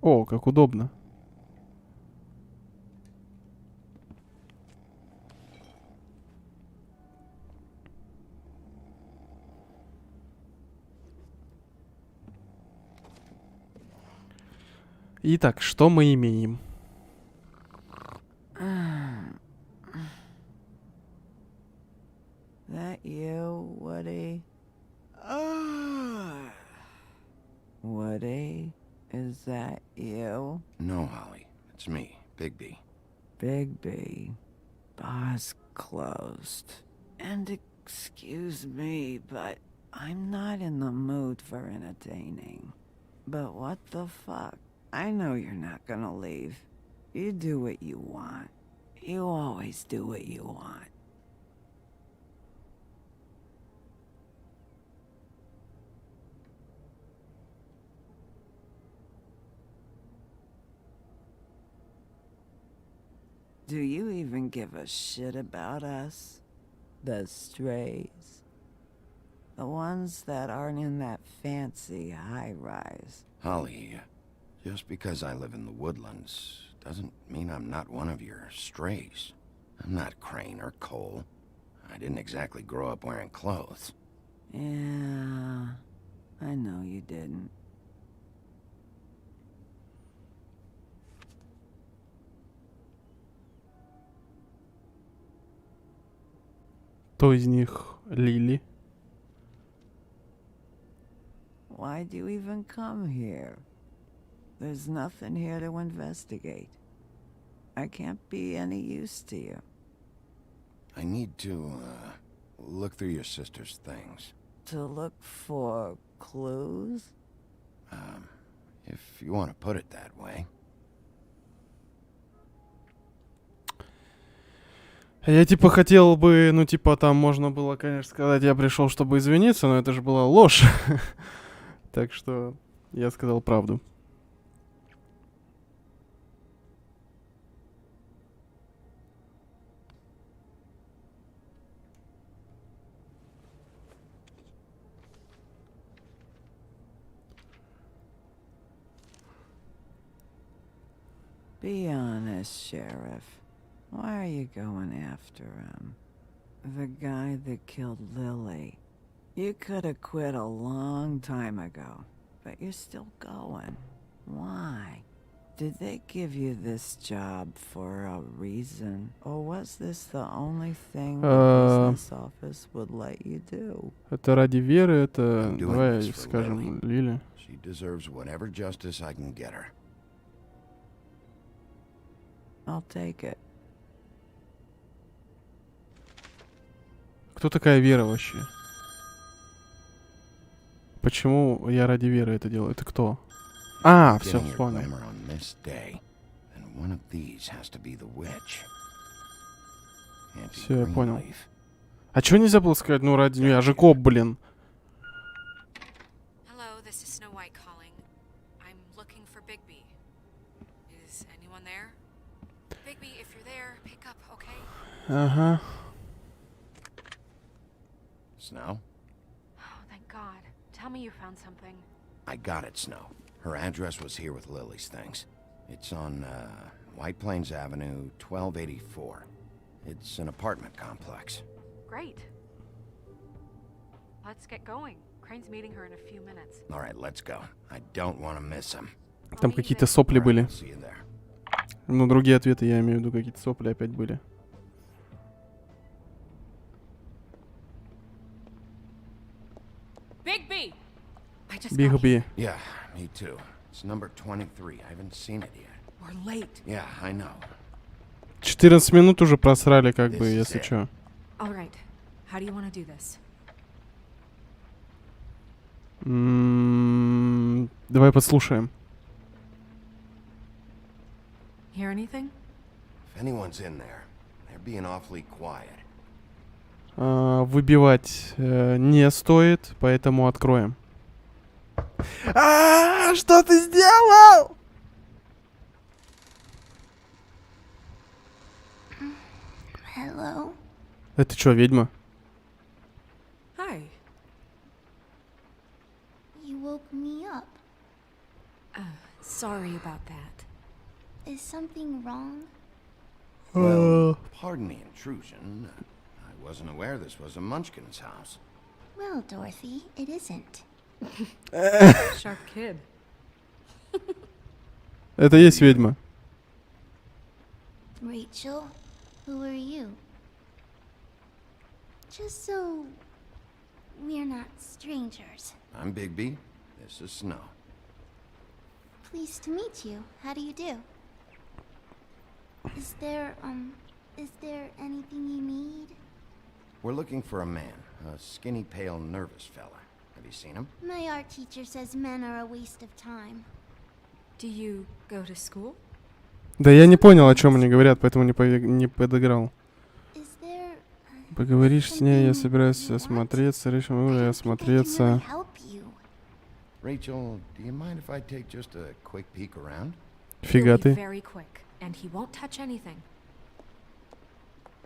О, как удобно. Итак, что мы имеем? That you, Woody? Woody? Is that you? No, Holly. It's me, Bigby. Bigby. Bar's closed. And excuse me, but I'm not in the mood for entertaining. But what the fuck? I know you're not gonna leave. You do what you want. You always do what you want. Do you even give a shit about us? The strays? The ones that aren't in that fancy high-rise. Holly, just because I live in the woodlands doesn't mean I'm not one of your strays. I'm not Crane or Cole. I didn't exactly grow up wearing clothes. Yeah, I know you didn't. Кто из них Лили? Why'd you even come here? There's nothing here to investigate. I can't be any use to you. I need to, look through your sister's things. To look for clues? If you want to put it that way. Я типа хотел бы, ну типа там можно было, конечно, сказать, я пришел, чтобы извиниться, но это же была ложь. Так что я сказал правду. Be honest, Sheriff. Why are you going after him? The guy that killed Lily. You could have quit a long time ago, but you're still going. Why? Did they give you this job for a reason? Or was this the only thing the business office would let you do? Это ради Веры, это, давай скажем, Лили. She deserves whatever justice I can get her. I'll take it. Кто такая Вера вообще? Почему я ради Веры это делаю? Это кто? А, все, вспомнил. Все, я понял. А чё нельзя было сказать, ну ради нее? Я же коп, блин. Hello, this is Snow White calling. I'm looking for Bigby. Is anyone there? Bigby, if you're there, pick up, okay? Ага. Snow? Oh, thank God. Tell me you found something. I got it, Snow. Her address was here with Lily's things. It's on, White Plains Avenue, 1284. It's an apartment complex. Great. Let's get going. Crane's meeting her in a few minutes. All right, let's go. I don't want to miss him. Там какие-то сопли были. Ну, другие ответы, я имею в виду, какие-то сопли опять были. Bigby! I just Big got B. Yeah, me too. It's number 23. I haven't seen it yet. We're late. Yeah, I know. 14 минут уже просрали, как бы, This is если it. чё. All right. How do you want to do this? Давай послушаем. Hear anything? If anyone's in there, they're being awfully quiet. Выбивать не стоит, поэтому откроем. Что ты сделал? Hello? Это что, ведьма? Hi. You woke me up. Sorry about that. Is something wrong? Well, pardon the intrusion. I wasn't aware this was a Munchkin's house. Well, Dorothy, it isn't. Sharp kid. Это есть ведьма. Rachel, who are you? Just so we're not strangers. I'm Bigby. This is Snow. Pleased to meet you. How do you do? Is there anything you need? We're looking for a man. A skinny, pale, nervous fella. Have you seen him? My art teacher says men are a waste of time. Do you go to school? Да я не понял, о чем они говорят, поэтому не подыграл. Is there Поговоришь с ней, я собираюсь осмотреться, осмотреться. help you? Rachel, do you mind if I take just a quick peek around? Фига He'll be ты. very quick, and he won't touch anything.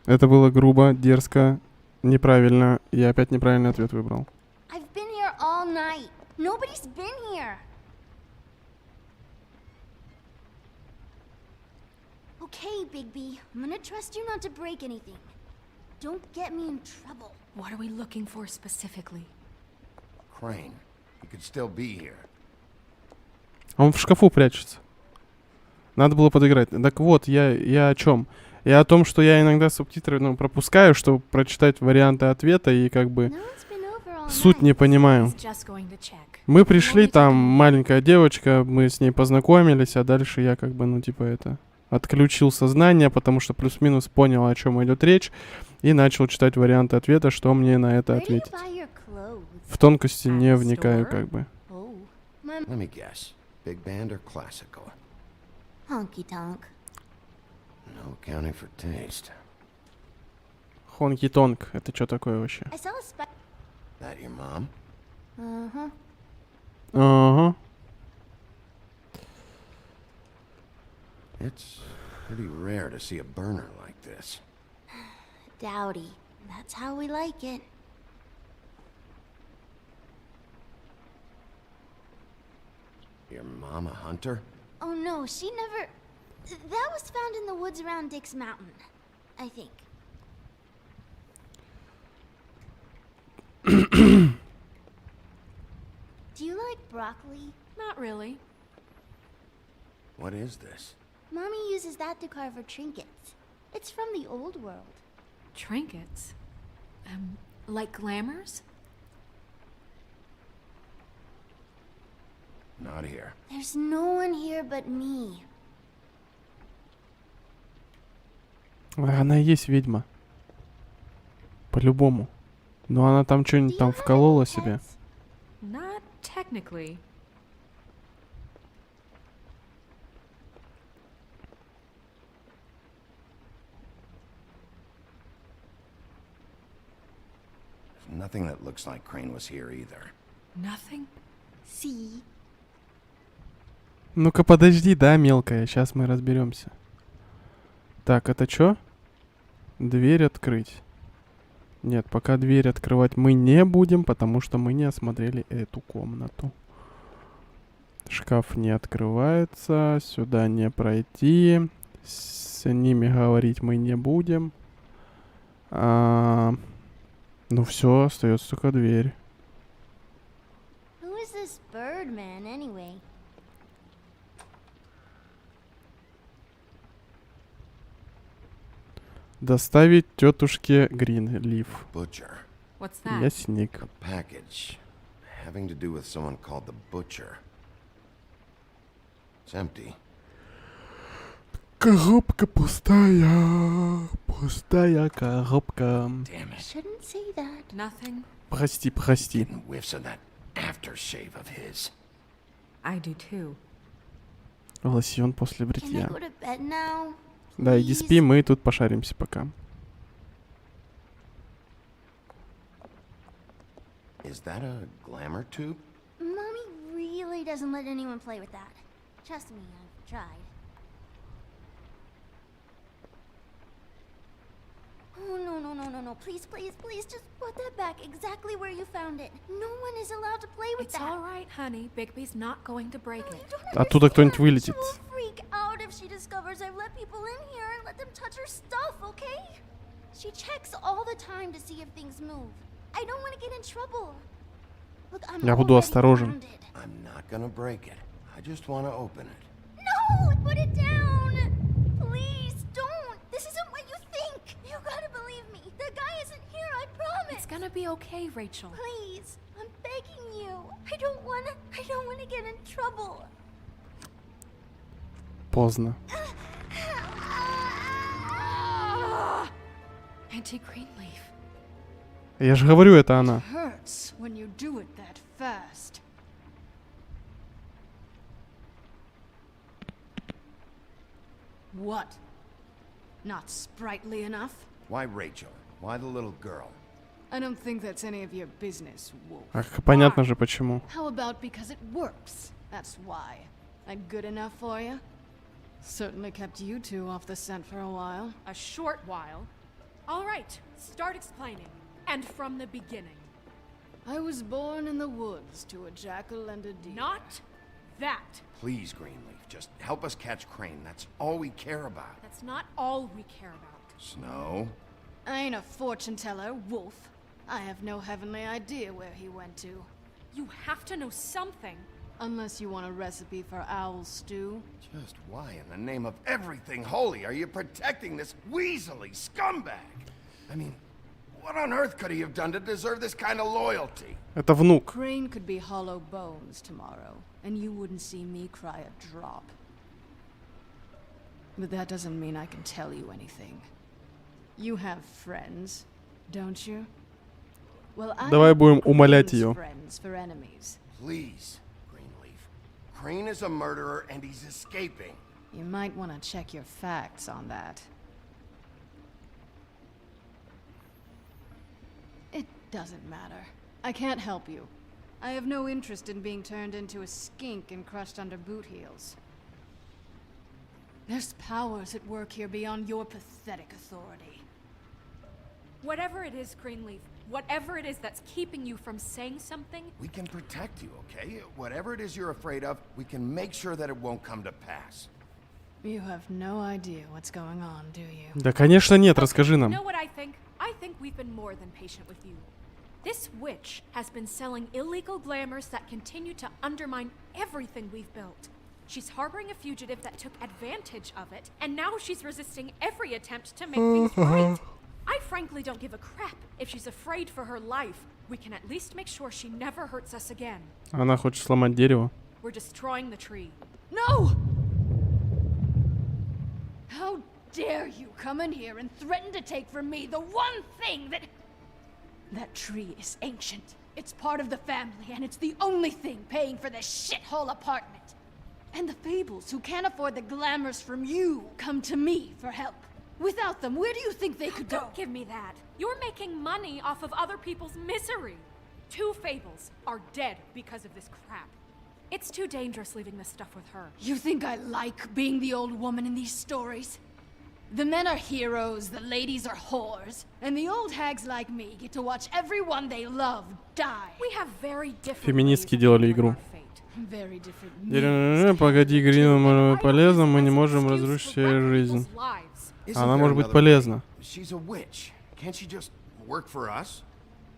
Это было грубо, дерзко, неправильно. Я опять неправильный ответ выбрал. I've been here all night. Nobody's been here. Okay, Bigby. I'm gonna trust you not to break anything. Don't get me in trouble. What are we looking for specifically? Crane. He could still be here. Он в шкафу прячется. Надо было подыграть. Так вот, я о чем? Я о том, что я иногда субтитры пропускаю, чтобы прочитать варианты ответа и как бы суть не понимаю. Мы пришли, там маленькая девочка, мы с ней познакомились, а дальше я как бы, отключил сознание, потому что плюс-минус понял, о чем идет речь, и начал читать варианты ответа, что мне на это ответить. В тонкости не вникаю как бы. Let me guess. Big band or classical? Honky tonk. No accounting for taste. Хонки-тонг. Это что такое вообще? I saw a spy. That your mom? Uh-huh. Ага. It's pretty rare to see a burner like this. Dowdy. That's how we like it. Your mom a hunter? Oh no, she never... That was found in the woods around Dick's Mountain, I think. Do you like broccoli? Not really. What is this? Mommy uses that to carve her trinkets. It's from the old world. Trinkets? Like glamours? Not here. There's no one here but me. Она и есть ведьма. По-любому. Но она там что-нибудь там вколола себе. Not technically. There's nothing that looks like Crane was here either. Nothing? See? Ну-ка подожди, да, мелкая, сейчас мы разберемся. Так, это что? Дверь открыть. Нет, пока дверь открывать мы не будем, потому что мы не осмотрели эту комнату. Шкаф не открывается, сюда не пройти. С ними говорить мы не будем. Ну все, остается только дверь. Who is this bird man, anyway? Доставить тетушке Гринлиф. Butcher. What's that? Мясник. A package having to do with someone called the Butcher. It's empty. Коробка пустая. Пустая коробка. Damn it. Shouldn't say that. Nothing. Прости, прости. Getting whiffs of that aftershave of his. I do too. Лосьон после Can I бритья. go to bed now? Да, иди спи, мы тут пошаримся пока. Is that a glamour tube? Mommy really doesn't let anyone play with that. Trust me, I've tried. Oh, no. Please, just put that back exactly where you found it. No one is allowed to play with It's that. all right, honey. Bigby's not going to break it. Оттуда кто-нибудь вылетит. She will freak out if she discovers I've let people in here and let them touch her stuff, okay? She checks all the time to see if things move. I don't want to get in trouble. Look, I'm Я буду already осторожен. grounded. I'm not gonna break it. I just want to open it. No! Put it down! Please, don't! This isn't what you think! You gotta believe me. The guy isn't here, I promise! It's gonna be okay, Rachel. Please, I'm begging you. I don't wanna get in trouble. Поздно. Auntie Greenleaf. Я же говорю, это она. Hurts when you do it that fast. What? Not sprightly enough? Why Rachel? Why the little girl? I don't think that's any of your business, Wolf. Ах, понятно же почему. How about because it works? That's why. That good enough for you? Certainly kept you two off the scent for a while. A short while. All right, start explaining. And from the beginning. I was born in the woods to a jackal and a deer. Not that. Please, Greenleaf, just help us catch Crane. That's all we care about. That's not all we care about. Snow? I ain't a fortune teller, Wolf. I have no heavenly idea where he went to. You have to know something. Unless you want a recipe for owl stew. Just why in the name of everything holy are you protecting this weaselly scumbag? I mean, what on earth could he have done to deserve this kind of loyalty? Это внук. Crane could be hollow bones tomorrow, and you wouldn't see me cry a drop. But that doesn't mean I can tell you anything. You have friends, don't you? Well, I Давай будем have умолять Crane's ее. friends for enemies. Please, Greenleaf. Crane is a murderer and he's escaping. You might want to check your facts on that. It doesn't matter. I can't help you. I have no interest in being turned into a skink and crushed under boot heels. There's powers at work here beyond your pathetic authority. Whatever it is, Greenleaf, whatever it is that's keeping you from saying something, We can protect you, okay? Whatever it is you're afraid of, we can make sure that it won't come to pass. You have no idea what's going on, do you? Да, конечно, нет, расскажи you нам. know what I think? I think we've been more than patient with you. This witch has been selling illegal glamours that continue to undermine everything we've built. She's harboring a fugitive that took advantage of it, and now she's resisting every attempt to make things right. I frankly don't give a crap if she's afraid for her life. We can at least make sure she never hurts us again. Она хочет сломать дерево. We're destroying the tree. No! How dare you come in here and threaten to take from me the one thing that... That tree is ancient. It's part of the family, and it's the only thing paying for this shithole apartment. And the Fables, who can't afford the glamours from you, come to me for help. Without them, where do you think they could go? Don't give me that. You're making money off of other people's misery. 2 Fables are dead because of this crap. It's too dangerous leaving this stuff with her. You think I like being the old woman in these stories? The men are heroes, the ladies are whores, and the old hags like me get to watch everyone they love die. We have very different Феминистки делали игру. Very different. Погоди, Грин, полезно, мы не можем разрушить ее жизнь. Она может быть полезна. She's a witch. Can't she just work for us?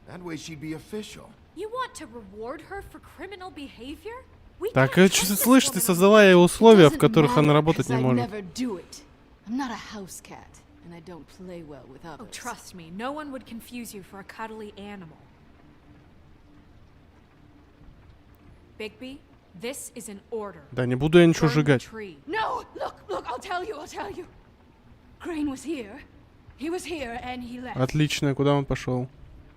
That way she'd be official. You want to reward her for criminal behavior? We Так, can't что trust ты this слышишь? Ты woman создала ей условия, в Doesn't которых она matter, работать 'cause не I'd может. never do it. I'm not a house cat, and I don't play well with Oh, others. trust me, no one would confuse you for a cuddly animal. Bigby, this is an order. Да не буду я ничего Burn the сжигать. tree. No, look, I'll tell you. Crane was here. He was here and he left. Отлично, куда он пошел?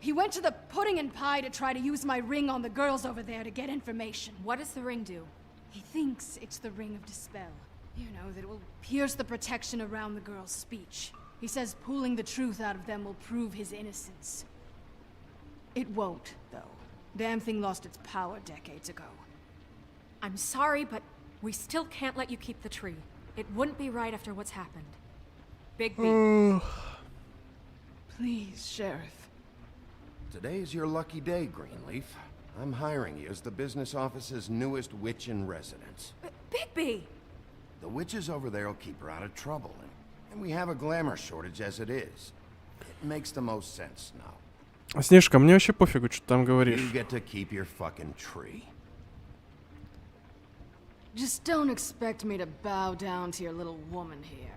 He went to the pudding and pie to try to use my ring on the girls over there to get information. What does the ring do? He thinks it's the ring of dispel. You know, that it will pierce the protection around the girls' speech. He says pulling the truth out of them will prove his innocence. It won't, though. Damn thing lost its power decades ago. I'm sorry, but we still can't let you keep the tree. It wouldn't be right after what's happened. Bigby. Please, Sheriff. Today is your lucky day, Greenleaf. I'm hiring you as the business office's newest witch in residence. Bigby! The witches over there will keep her out of trouble, and we have a glamour shortage as it is. It makes the most sense now. Снежка, мне вообще пофигу, что ты там You говоришь. get to keep your fucking tree. Just don't expect me to bow down to your little woman here.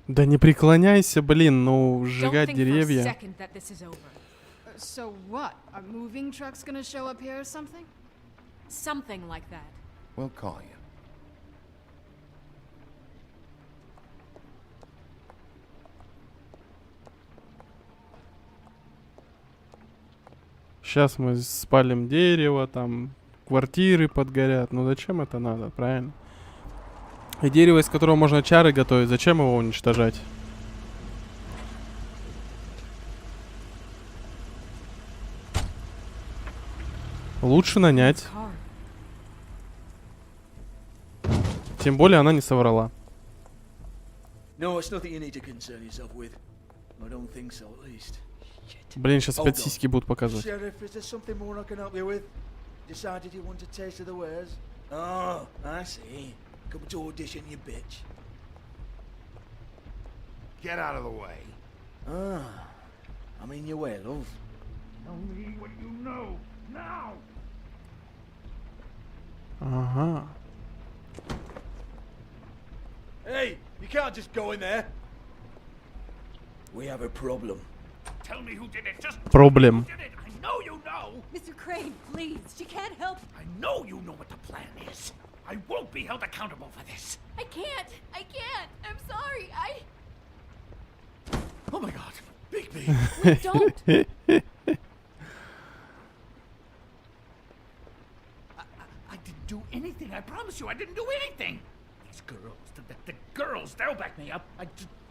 Да не преклоняйся, блин, ну Don't сжигать think for a деревья. second that this is over. So what? Are moving trucks gonna show up here or something? Something like that. We'll call you. Сейчас мы спалим дерево, там квартиры подгорят. Ну зачем это надо, правильно? И дерево, из которого можно чары готовить, зачем его уничтожать? Лучше нанять. Тем более она не соврала. No, it's nothing you need to concern yourself with. I don't think so, at least. Блин, сейчас Hold опять on. сиськи будут показывать. Sheriff, is there something more I can help you with? Decided you want a taste of the wares? Oh, I see. Come to audition, you bitch. Get out of the way. Ah, I'm in your way, love. Tell me what you know, now! Ага. Hey, you can't just go in there. We have a problem. Tell me who did it. Just Проблем. did it. I know you know. Mr. Crane, please. She can't help. I know you know what the plan is. I won't be held accountable for this. I can't. I'm sorry. Oh my God, Bigby. Don't. I didn't do anything. I promise you, I didn't do anything. These girls, the girls, they'll back me up. I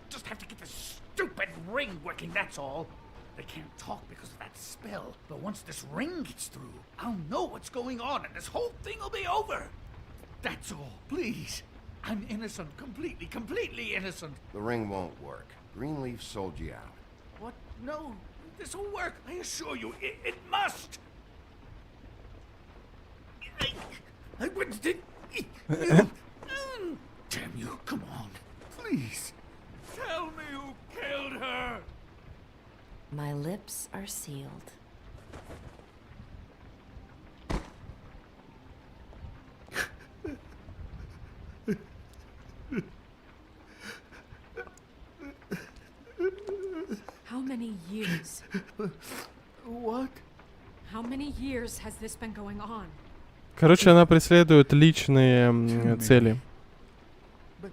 just have to get this stupid ring working, that's all. They can't talk because of that spell. But once this ring gets through, I'll know what's going on and this whole thing will be over. That's all, please. I'm innocent, completely innocent. The ring won't work. Greenleaf sold you out. What? No, this will work. I assure you, it must. I wouldn't. Damn you! Come on, please. Tell me who killed her. My lips are sealed. How many years? What? How many years has this been going on? Короче, она преследует личные цели.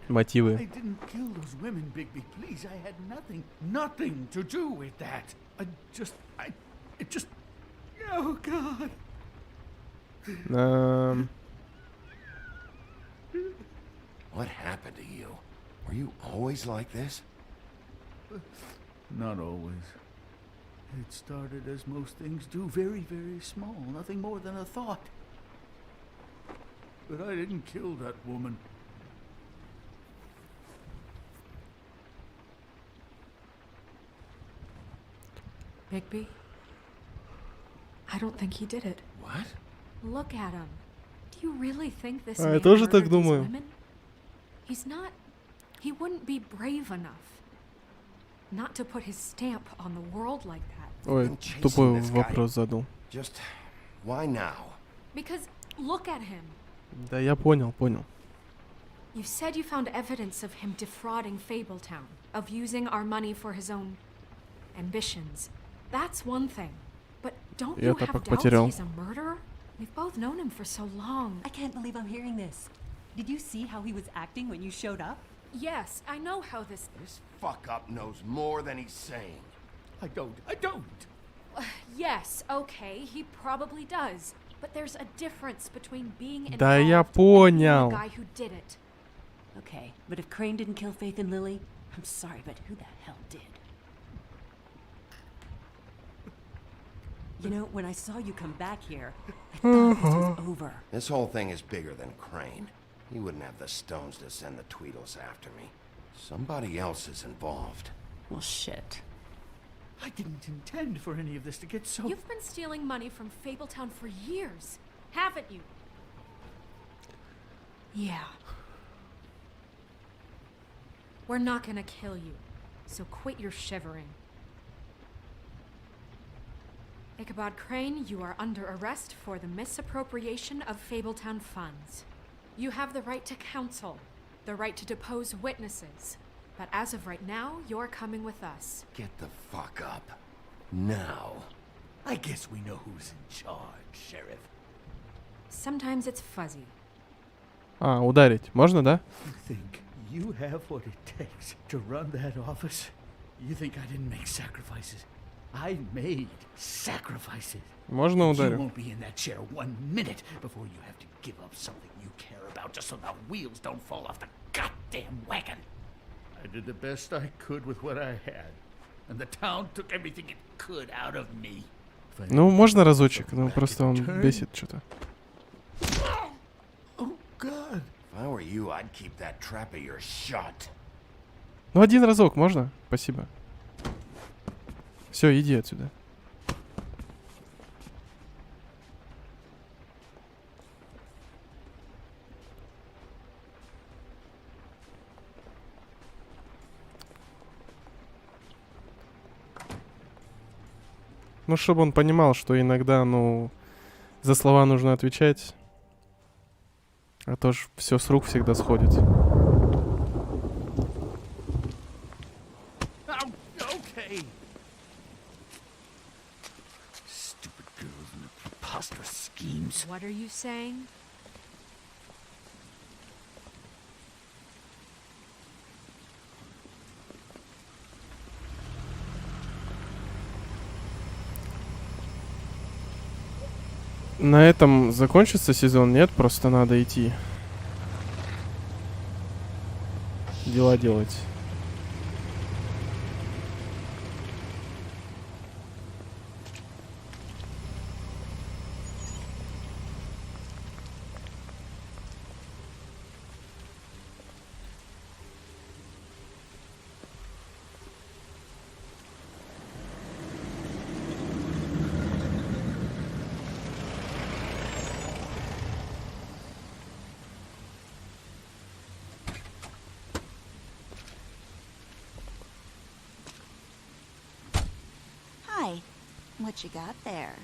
Мотивы. I didn't kill those women, Bigby. Please, I had nothing to do with that. It just. Oh God. What happened to you? Were you always like this? Not always. It started as most things do, very, very small, nothing more than a thought. But I didn't kill that woman. Bigby? I don't think he did it. What? Look at him. Do you really think this А, я man тоже так murdered these думаю. women? He's not... He wouldn't be brave enough. Not to put his stamp on the world like that. Ой, тупой вопрос задал. Just why now? Because look at him. Да я понял. You said you found evidence of him defrauding Fabletown, of using our money for his own ambitions. That's one thing. But don't you Я-то have потерял. doubts he's a murderer? We've both known him for so long. I can't believe I'm hearing this. Did you see how he was acting when you showed up? Yes, I know how this... This fuck-up knows more than he's saying. I don't. Yes, okay, he probably does. But there's a difference between being involved Да я and being the понял. guy who did it. Okay, but if Crane didn't kill Faith and Lily, I'm sorry, but who the hell did? You know, when I saw you come back here, I thought this was over. This whole thing is bigger than Crane. He wouldn't have the stones to send the Tweedles after me. Somebody else is involved. Well, shit. I didn't intend for any of this to get so... You've been stealing money from Fabletown for years, haven't you? Yeah. We're not gonna kill you, so quit your shivering. Ichabod Crane, you are under arrest for the misappropriation of Fabletown funds. You have the right to counsel, the right to depose witnesses, but as of right now, you're coming with us. Get the fuck up. Now. I guess we know who's in charge, Sheriff. Sometimes it's fuzzy. А, ударить. Можно, да? You think you have what it takes to run that office? You think I didn't make sacrifices? I made sacrifices. Можно You ударю? won't be in that chair 1 minute before you have to give up something you care about just so the wheels don't fall off the goddamn wagon. I did the best I could with what I had, and the town took everything it could out of me. Ну, можно разочек, ну просто он бесит что-то. Oh, God. If I were you, I'd keep that trap of yours shut. Ну, один разок можно? Спасибо. Все, иди отсюда. Ну, чтобы он понимал, что иногда, ну, за слова нужно отвечать. А то ж все с рук всегда сходит. Okay. Stupid girls and their preposterous schemes. What are you saying? На этом закончится сезон? Нет, просто надо идти. Дела делать. Hi. What you got there?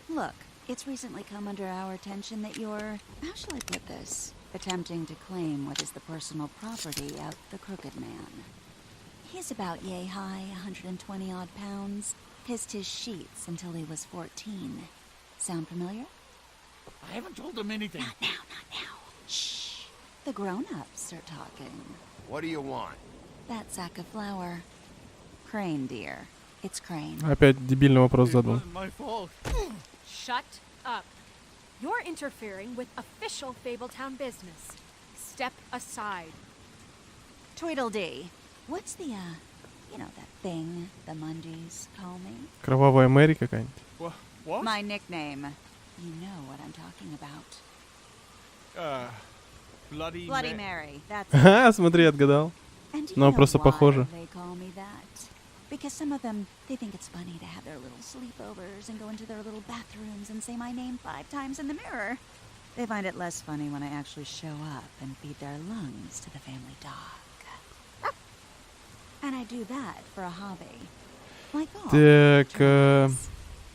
Look, it's recently come under our attention that you're, how shall I put this, attempting to claim what is the personal property of the Crooked Man. He's about yay high, 120 odd pounds, pissed his sheets until he was 14. Sound familiar? I haven't told them anything. Not now. Shh. The grown-ups are talking. What do you want? That sack of flour. Crane, dear. It's Crane. Опять дебильный вопрос задал. My fault. Shut up. You're interfering with official Fabletown business. Step aside. Tweedledee. What's the, you know that thing the Mundies call me? Кровавая Мэри какая-нибудь. What? My nickname. You know what I'm talking about. Bloody Bloody Mary. That's Ха, смотри, отгадал. And do you Но know просто why похоже. they call me that? Because some of them, they think it's funny to have their little sleepovers and go into their little bathrooms and say my name 5 times in the mirror. They find it less funny when I actually show up and feed their lungs to the family dog. And I do that for a hobby. Like all Так,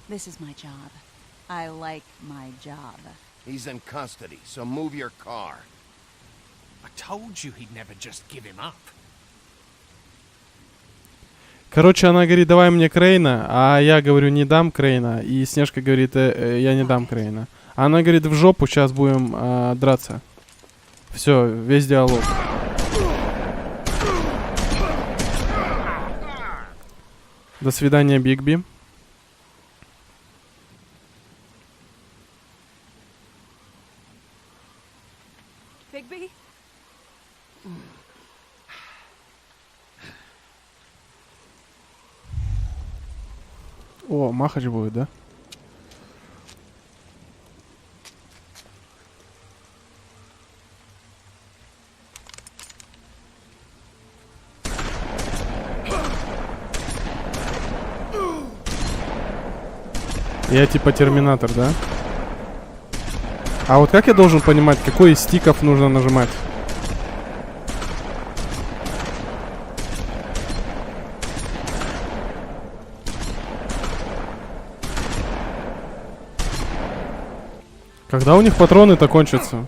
This is my job. I like my job. He's in custody, so move your car. I told you he'd never just give him up. короче, она говорит, давай мне Крейна, а я говорю, не дам Крейна. И Снежка говорит, я не дам Крейна. Она говорит, в жопу, сейчас будем драться. Все, весь диалог. До свидания, Бигби. Bigby? О, махач будет, да? Я типа терминатор, да? А вот как я должен понимать, какой из стиков нужно нажимать? Когда у них патроны-то кончатся?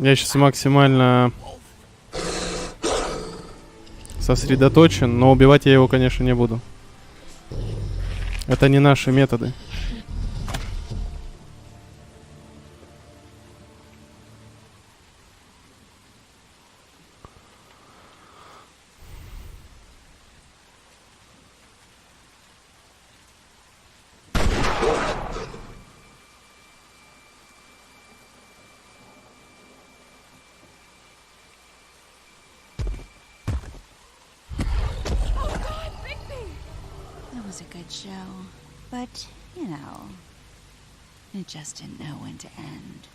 Я сейчас максимально сосредоточен, но убивать я его, конечно, не буду. Это не наши методы. It was a good show, but, you know, it just didn't know when to end.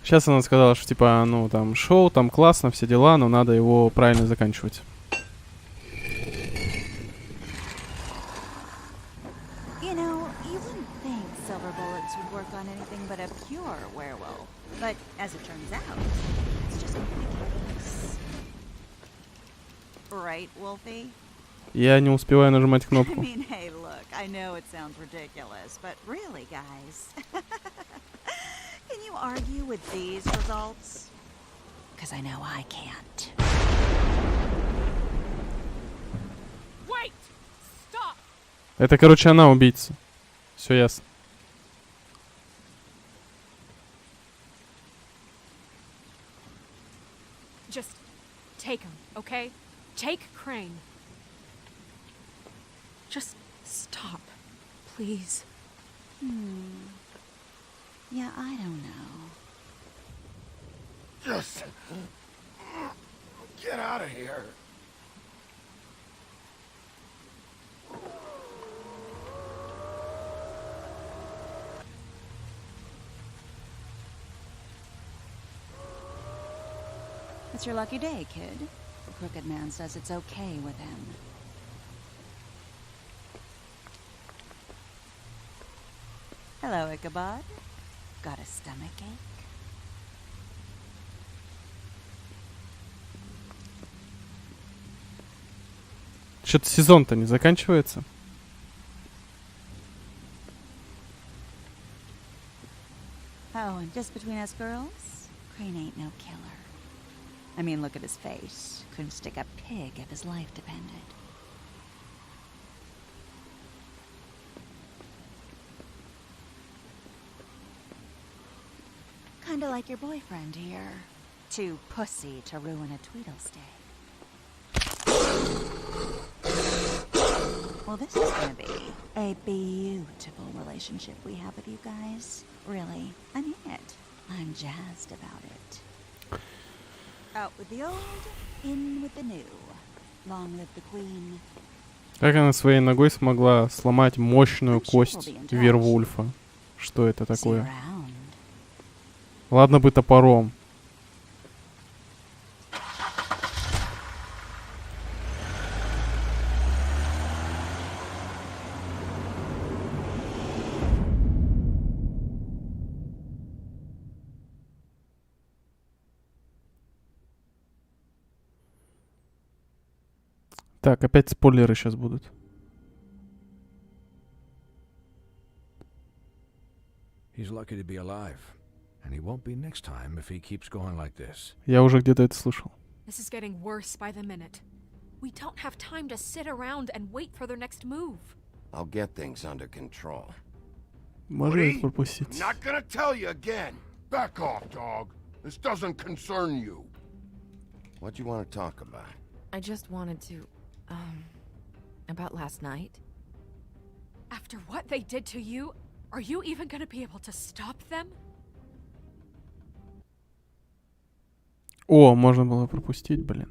Сейчас она сказала, что типа, ну там шоу, там классно, все дела, но надо его правильно заканчивать. You know, you wouldn't think silver bullets would work on anything but a pure werewolf. But as it turns out, it's just not the case. Right, Wolfie? Я не успеваю нажимать I кнопку. mean, hey, look, I know it sounds ridiculous, but really, guys, can you argue with these results? Because I know I can't. Wait! Stop! Это, короче, она убийца. Все ясно. Just take him, okay? Take Crane. Just stop, please. Yeah, I don't know. Just get out of here. It's your lucky day, kid. The Crooked Man says it's okay with him. Hello, Ichabod. Got a stomachache? Что-то сезон-то не заканчивается. Oh, and just between us girls, Crane ain't no killer. I mean, look at his face. Couldn't stick a pig if his life depended. Kinda like your boyfriend here. Too pussy to ruin a Tweedle stay. Well, this is gonna be a beautiful relationship we have with you guys. Really, I mean it. I'm jazzed about it. Out with the old, in with the new. Long live the queen. Как она своей ногой смогла сломать мощную кость Вервульфа? Что это такое? Ладно бы топором. Так, опять спойлеры сейчас будут. He's lucky to be alive. And he won't be next time if he keeps going like this. Я уже где-то это слышал. This is getting worse by the minute. We don't have time to sit around and wait for their next move. I'll get things under control. Можно это пропустить? I'm not gonna tell you again. Back off, dog. This doesn't concern you. What do you want to talk about? I just wanted to, about last night. After what they did to you, are you even gonna be able to stop them? О, можно было пропустить, блин.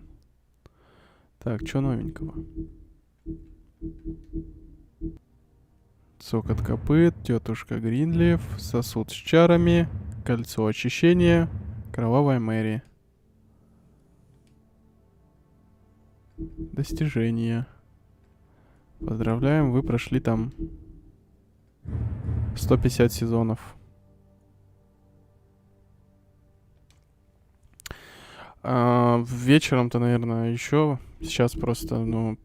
Так, что новенького? Цокот копыт, тетушка Гринлиф, сосуд с чарами, кольцо очищения, кровавая Мэри. Достижения. Поздравляем, вы прошли там 150 сезонов. Вечером-то, наверное, еще. Сейчас просто, ну,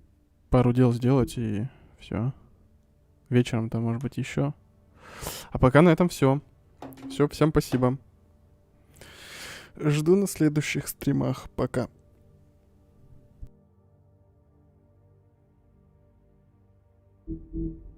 пару дел сделать и все. Вечером-то, может быть, еще. А пока на этом все. Все, всем спасибо. Жду на следующих стримах. Пока. Thank you.